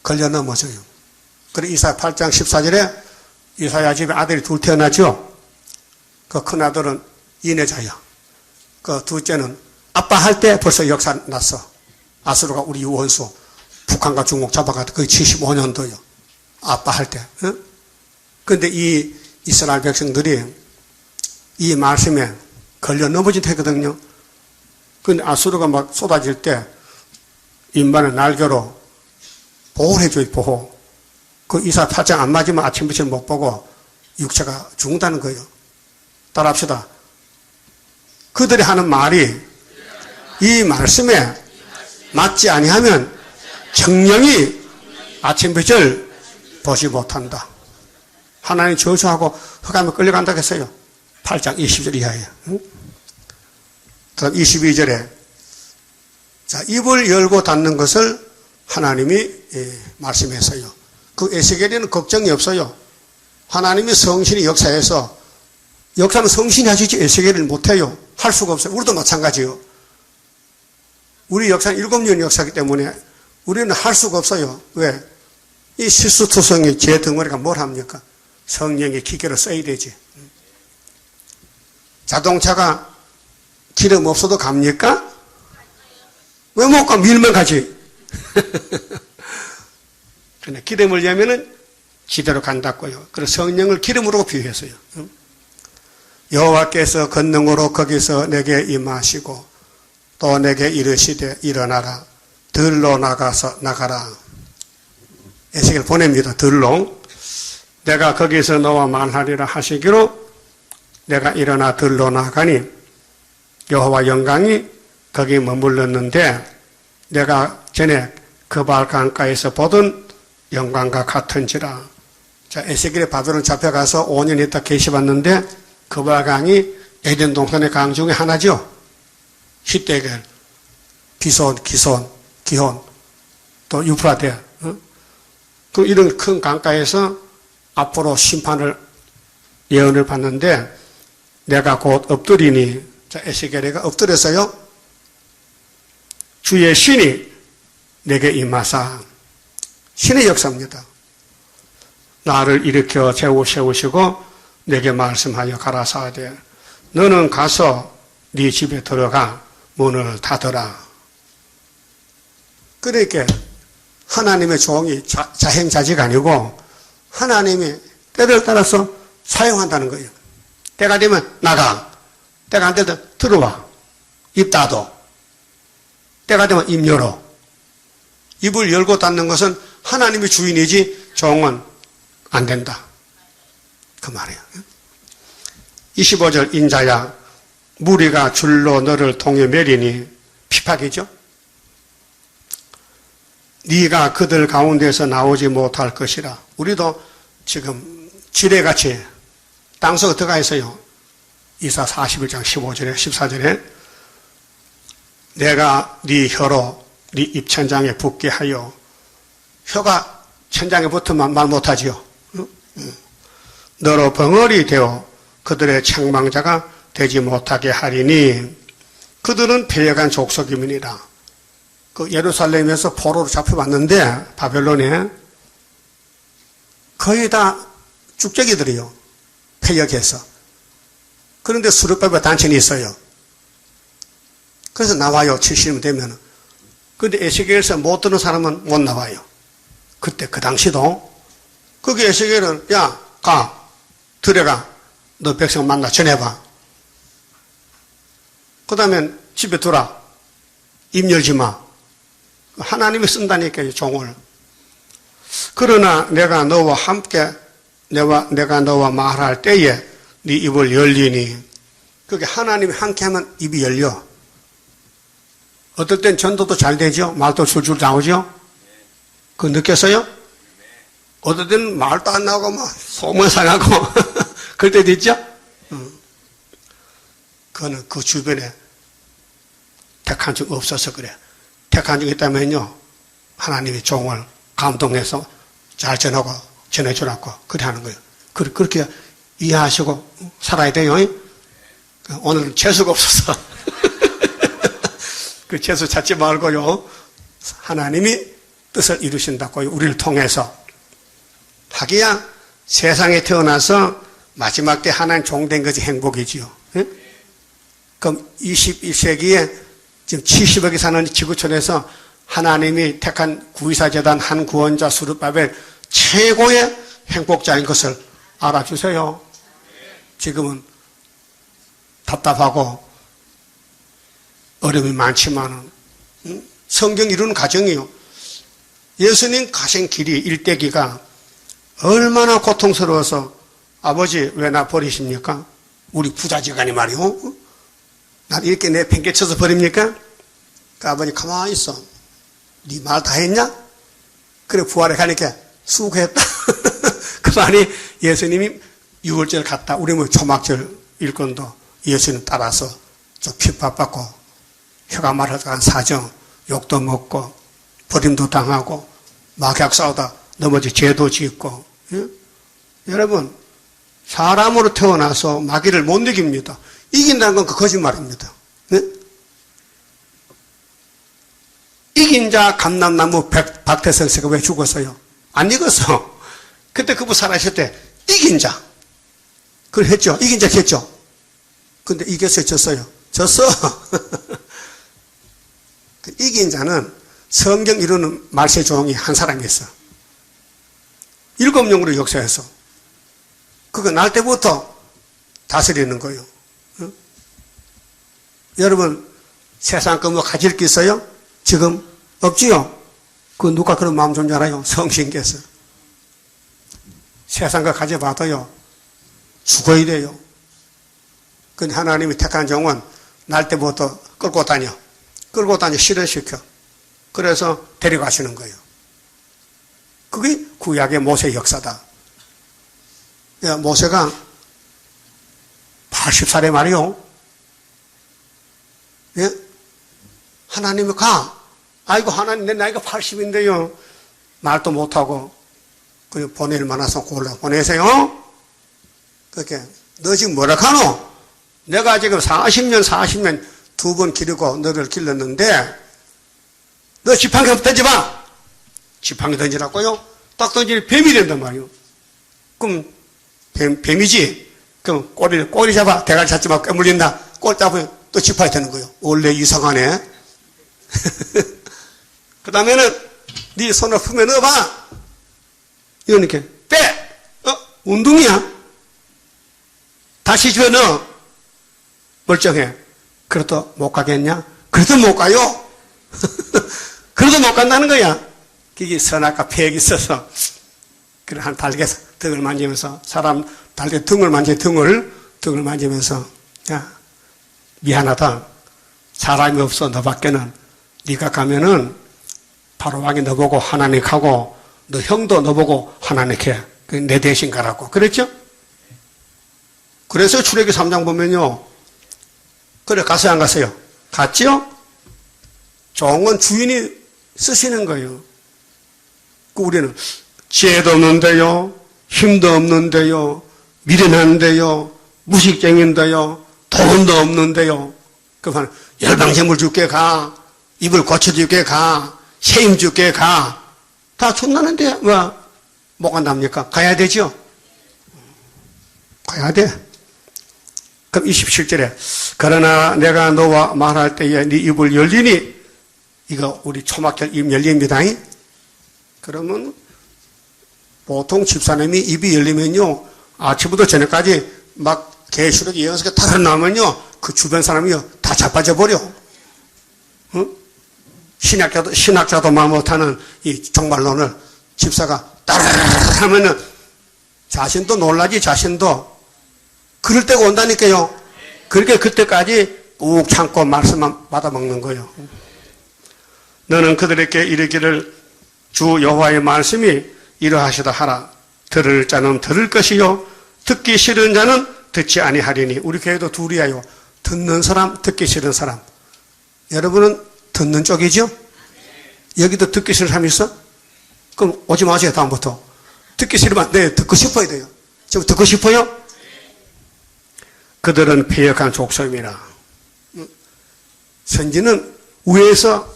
걸려 넘어져요. 그래 이사야 8장 14절에 이사야 집에 아들이 둘 태어나죠. 그 큰아들은 인해자야. 그 둘째는 아빠 할 때 벌써 역사 났어. 아수르가 우리 원수 북한과 중국 잡아가지고 거의 75년도요. 아빠 할 때. 그런데 이 이스라엘 백성들이 이 말씀에 걸려 넘어진 태거든요. 그런데 아수르가 막 쏟아질 때 인반을 날개로 보호를 해줘요, 보호. 그 이사 8장 안 맞으면 아침부터 못 보고 육체가 죽는다는 거예요. 따라합시다. 그들이 하는 말이 이 말씀에 맞지 아니하면 정령이 아침빛을 보지 못한다. 하나님 저주하고 흑암에 끌려간다고 했어요. 8장 20절 이하에. 그다음 22절에 자, 입을 열고 닫는 것을 하나님이 말씀했어요. 그 에스겔에는 걱정이 없어요. 하나님이 성신이 역사해서 역사는 성신이 하시지 에스겔은 못해요. 할 수가 없어요. 우리도 마찬가지요. 우리 역사는 7년 역사이기 때문에 우리는 할 수가 없어요. 왜? 이 실수투성이 제 덩어리가 뭘 합니까? 성령의 기계로 써야 되지. 자동차가 기름 없어도 갑니까? 왜 못 가? 밀면 가지. 그러나 기름을 내면은 지대로 간다고요. 그래서 성령을 기름으로 비유했어요. 여호와께서 권능으로 거기서 내게 임하시고 또 내게 이르시되 일어나라. 들로 나가라. 에스겔 보냅니다. 들로. 내가 거기서 너와 말하리라 하시기로 내가 일어나 들로 나가니 여호와 영광이 거기 머물렀는데 내가 전에 그발 강가에서 보던 영광과 같은지라. 자, 에스겔의 바벨론 잡혀가서 5년 있다 계시봤는데 그발 강이 에덴 동산의 강 중에 하나죠. 히데겔, 비손, 기손, 기혼, 또 유프라데. 그 이런 큰 강가에서 앞으로 심판을 예언을 받는데 내가 곧 엎드리니, 자, 에스겔이가 엎드렸어요. 주의 신이 내게 임하사. 신의 역사입니다. 나를 일으켜 세우시고 내게 말씀하여 가라사대 너는 가서 네 집에 들어가 문을 닫으라. 그러니까 하나님의 종이 자행자지가 아니고 하나님이 때를 따라서 사용한다는 거예요. 때가 되면 나가, 때가 안 되면 들어와, 입 닫어, 때가 되면 입 열어. 입을 열고 닫는 것은 하나님이 주인이지 종은 안 된다. 그 말이에요. 25절 인자야 무리가 줄로 너를 통해 매리니 핍박이죠. 네가 그들 가운데서 나오지 못할 것이라. 우리도 지금 지뢰같이 땅속에 들어가 있어요. 이사 41장 15절에 14절에 내가 네 혀로 네 입천장에 붙게 하여. 혀가 천장에 붙으면 말 못하지요. 너로 벙어리 되어 그들의 책망자가 되지 못하게 하리니 그들은 패역한 족속이니라. 그 예루살렘에서 포로로 잡혀왔는데 바벨론에 거의 다 쭉저기들이요. 패역해서. 그런데 수르바벨 단신이 있어요. 그래서 나와요. 70년 되면. 그런데 에스겔에서 못 듣는 사람은 못 나와요. 그때 그 당시도 거기 에스겔은 야 가 들어가 너 백성 만나 전해봐. 그 다음엔 집에 두라. 입 열지 마. 하나님이 쓴다니까요. 종을. 그러나 내가 너와 함께 내가 너와 말할 때에 네 입을 열리니. 그게 하나님이 함께 하면 입이 열려. 어떨 땐 전도도 잘 되죠. 말도 줄줄 나오죠. 그거 느꼈어요? 어떨 때는 말도 안 나오고 막 소문 상하고 그럴 때도 있죠? 그거는 그 주변에 택한 적 없어서 그래. 택한 적이 있다면요. 하나님이 종을 감동해서 잘 전하고 전해주라고 그래 하는 거예요. 그렇게 이해하시고 살아야 돼요. 오늘은 재수가 없어서 그 재수 찾지 말고요. 하나님이 뜻을 이루신다고요. 우리를 통해서. 하기야 세상에 태어나서 마지막 때 하나님 종된 것이 행복이지요. 예? 그럼 21세기에 지금 70억이 사는 지구촌에서 하나님이 택한 구의사재단 한 구원자 수르바벨 최고의 행복자인 것을 알아주세요. 지금은 답답하고 어려움이 많지만 성경 이루는 가정이요. 예수님 가신 길이 일대기가 얼마나 고통스러워서 아버지 왜 나 버리십니까? 우리 부자지간이 말이요. 나 이렇게 내 팽개쳐서 버립니까? 그 아버지 가만히 있어. 네 말 다 했냐? 그래 부활에 가니까 수고했다. 그 말이 예수님이 6월절 갔다. 우리 뭐 초막절 일권도 예수님 따라서 좀 핍박받고 혀가 말하다간 사정 욕도 먹고 버림도 당하고 막약 싸우다 넘어지 죄도 짓고. 예? 여러분 사람으로 태어나서 마귀를 못 이깁니다. 이긴다는 건 그 거짓말입니다. 예? 이긴 자 감람나무 박태성 씨가 왜 죽었어요? 안 익었어. 그때 그분 살아있을 때 이긴 자 그걸 했죠. 이긴 자 했죠. 근데 이겼어요? 졌어요? 졌어. 그 이긴 자는 성경 이루는 말세 종이 한 사람이 있어. 7영으로 역사해서 그거 날 때부터 다스리는 거예요. 응? 여러분 세상 거 뭐 가질 게 있어요? 지금 없지요? 그 누가 그런 마음 좀 알아요? 성신께서. 세상 거 가져봐도요 죽어야 돼요. 근데 하나님이 택한 종은 날 때부터 끌고 다녀 실현시켜. 그래서 데려가시는 거예요. 그게 구약의 모세 역사다. 야, 모세가 80살에 말이요. 예? 하나님이 가. 아이고, 하나님, 내 나이가 80인데요. 말도 못하고, 그냥 보낼 만해서 골라 보내세요. 그렇게, 너 지금 뭐라 하노? 내가 지금 40년 두 번 기르고 너를 길렀는데, 너 지팡이 한번 던져봐. 지팡이 던지라고요? 딱 던지니 뱀이 된단 말이요. 그럼 뱀이지? 그럼 꼬리 잡아. 대가리 잡지 마. 깨물린다. 꼬리 잡으면 또 지팡이 되는 거예요. 원래 이상하네. 그 다음에는 네 손을 품에 넣어봐. 이러니까 빼. 운동이야. 다시 집어넣어. 멀쩡해. 그래도 못 가겠냐? 그래도 못 가요. 그래도 못 간다는 거야. 그게 선악과 폐역이 있어서. 그래, 한 달개서 등을 만지면서, 사람 달개 등을 만지면서, 야, 미안하다. 사람이 없어. 너밖에는. 네가 가면은 바로왕이 너보고 하나님 가고 너 형도 너보고 하나님 해. 내 대신 가라고. 그랬죠? 그래서 출애기 3장 보면요. 그래 갔어요 안 갔어요? 갔지요? 좋은 건 주인이 쓰시는 거예요. 우리는 지혜도 없는데요. 힘도 없는데요. 미련한데요. 무식쟁인데요. 돈도 없는데요. 그러면 열방제물 줄게 가. 입을 고쳐줄게 가. 세임 줄게 가. 다 준다는데 뭐가 납니까? 가야 되죠? 가야 돼. 그럼 27절에 그러나 내가 너와 말할 때에 네 입을 열리니 이거 우리 초막절 입 열립니다. 그러면 보통 집사님이 입이 열리면요 아침부터 저녁까지 막 계시록 예언서가 다 나오면요 그 주변 사람이요 다 자빠져 버려. 응? 신학자도 말 못하는 이 종말론을 집사가 따라하면은 자신도 놀라지 자신도 그럴 때가 온다니까요. 그렇게 그때까지 꾹 참고 말씀만 받아먹는 거예요. 너는 그들에게 이르기를 주 여호와의 말씀이 이러하시다 하라. 들을 자는 들을 것이요 듣기 싫은 자는 듣지 아니하리니. 우리 교회도 둘이야요. 듣는 사람, 듣기 싫은 사람. 여러분은 듣는 쪽이죠? 여기도 듣기 싫은 사람 있어? 그럼 오지 마세요 다음부터. 듣기 싫으면 네 듣고 싶어야 돼요. 지금 듣고 싶어요? 그들은 패역한 족속이라. 선지는 위에서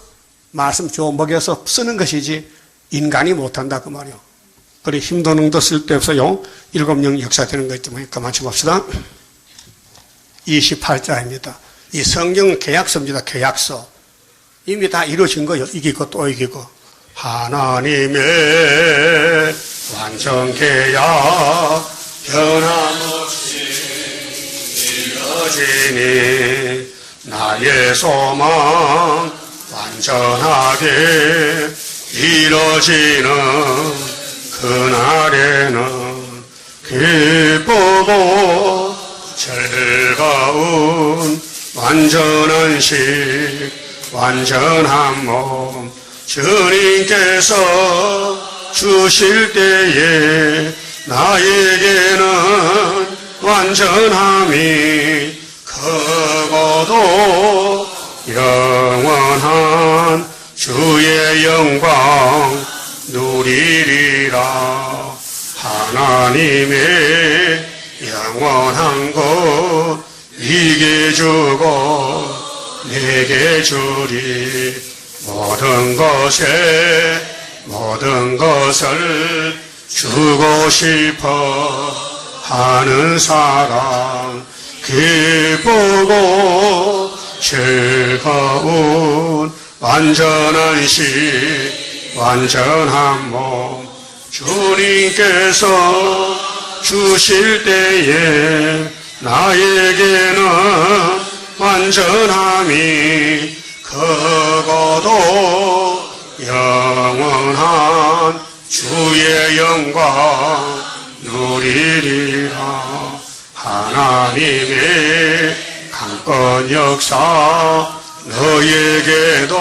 말씀 줘 먹여서 쓰는 것이지 인간이 못한다 그 말이요. 그래 힘도 능도 쓸데없어요. 7영 역사되는 것 때문에 그만 좀 봅시다. 28자입니다. 이 성경 계약서입니다. 계약서. 이미 다 이루어진 거예요. 이기고 또 이기고. 하나님의 완전 계약 변함없이 이루어지니 나의 소망 완전하게 이루어지는 그날에는 기쁘고 즐거운 완전한 식 완전한 몸 주님께서 주실 때에 나에게는 완전함이 크고도 영원한 주의 영광 누리리라. 하나님의 영원한 것 이게 주고 내게 주리. 모든 것을 주고 싶어 하는 사랑 기쁘고 즐거운 완전한 식 완전한 몸 주님께서 주실 때에 나에게는 완전함이 크고도 영원한 주의 영광 누리리라. 하나님의 강권 역사 너에게도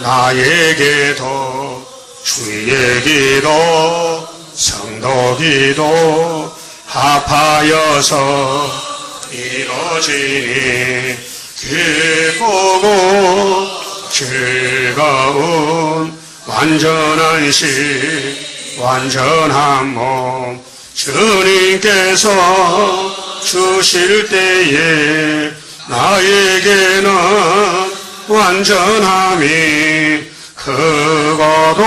나에게도 주의 기도 성도 기도 합하여서 이루어지니 기쁘고 즐거운 완전한 식 완전한 몸 주님께서 주실 때에 나에게는 완전함이 크고도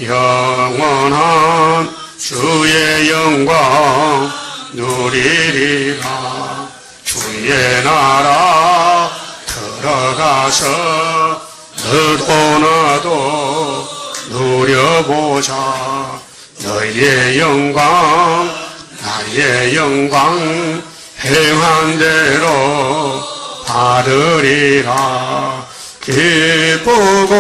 영원한 주의 영광 누리리라. 주의 나라 들어가서 너도 나도 누려보자. 너의 영광 나의 영광 행한 대로 받으리라. 기쁘고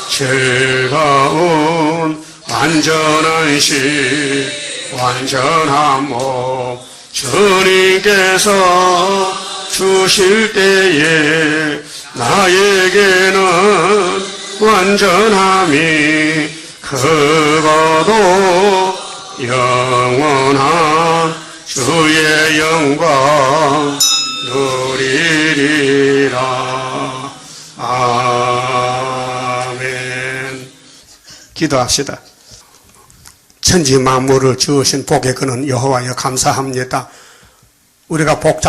즐거운 완전한 식 완전한 몸 주님께서 주실 때에 나에게는 완전함이 크고도 영원한 주의 영광 누리리라. 아멘. 기도합시다. 천지 만물을 지으신 복의 그는 여호와여 감사합니다. 우리가 복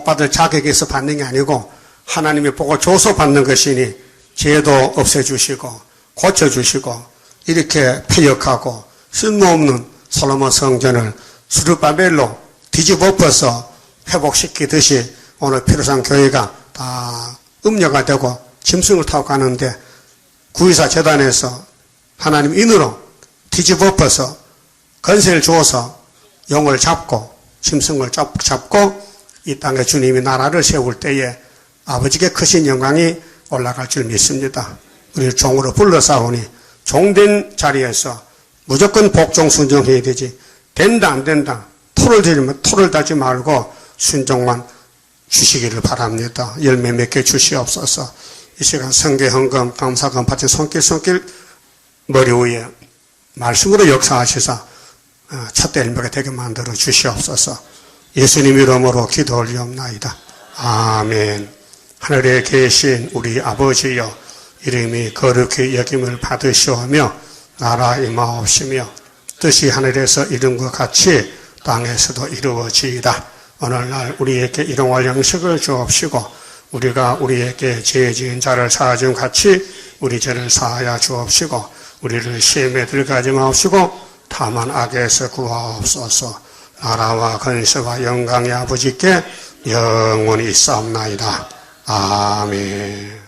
받을 자격에서 받는 게 아니고 하나님의 복을 줘서 받는 것이니 죄도 없애주시고 고쳐주시고 이렇게 폐역하고 쓸모없는 솔로몬 성전을 수르바벨로 뒤집어 엎어서 회복시키듯이 오늘 피로상 교회가 다 음녀가 되고 짐승을 타고 가는데 구의사 재단에서 하나님 인으로 뒤집어 엎어서 건세를 주어서 용을 잡고 짐승을 잡고 이 땅에 주님이 나라를 세울 때에 아버지께 크신 영광이 올라갈 줄 믿습니다. 우리를 종으로 불러싸우니 종된 자리에서 무조건 복종 순종해야 되지. 된다 안 된다 토를 달지 말고 순종만 주시기를 바랍니다. 열매 몇 개 주시옵소서. 이 시간 성교 헌금 감사금 바친 손길 머리 위에 말씀으로 역사하시사 첫 열매가 되게 만들어 주시옵소서. 예수님 이름으로 기도 올리옵나이다. 아멘. 하늘에 계신 우리 아버지여, 이름이 거룩히 여김을 받으시오며 나라 임하옵시며 뜻이 하늘에서 이룬 것 같이 땅에서도 이루어지이다. 오늘날 우리에게 일용할 양식을 주옵시고 우리가 우리에게 죄 지은 자를 사하준 같이 우리 죄를 사하여 주옵시고 우리를 시험에 들어가지 마옵시고 다만 악에서 구하옵소서. 나라와 권세와 영광의 아버지께 영원히 있사옵나이다. 아멘.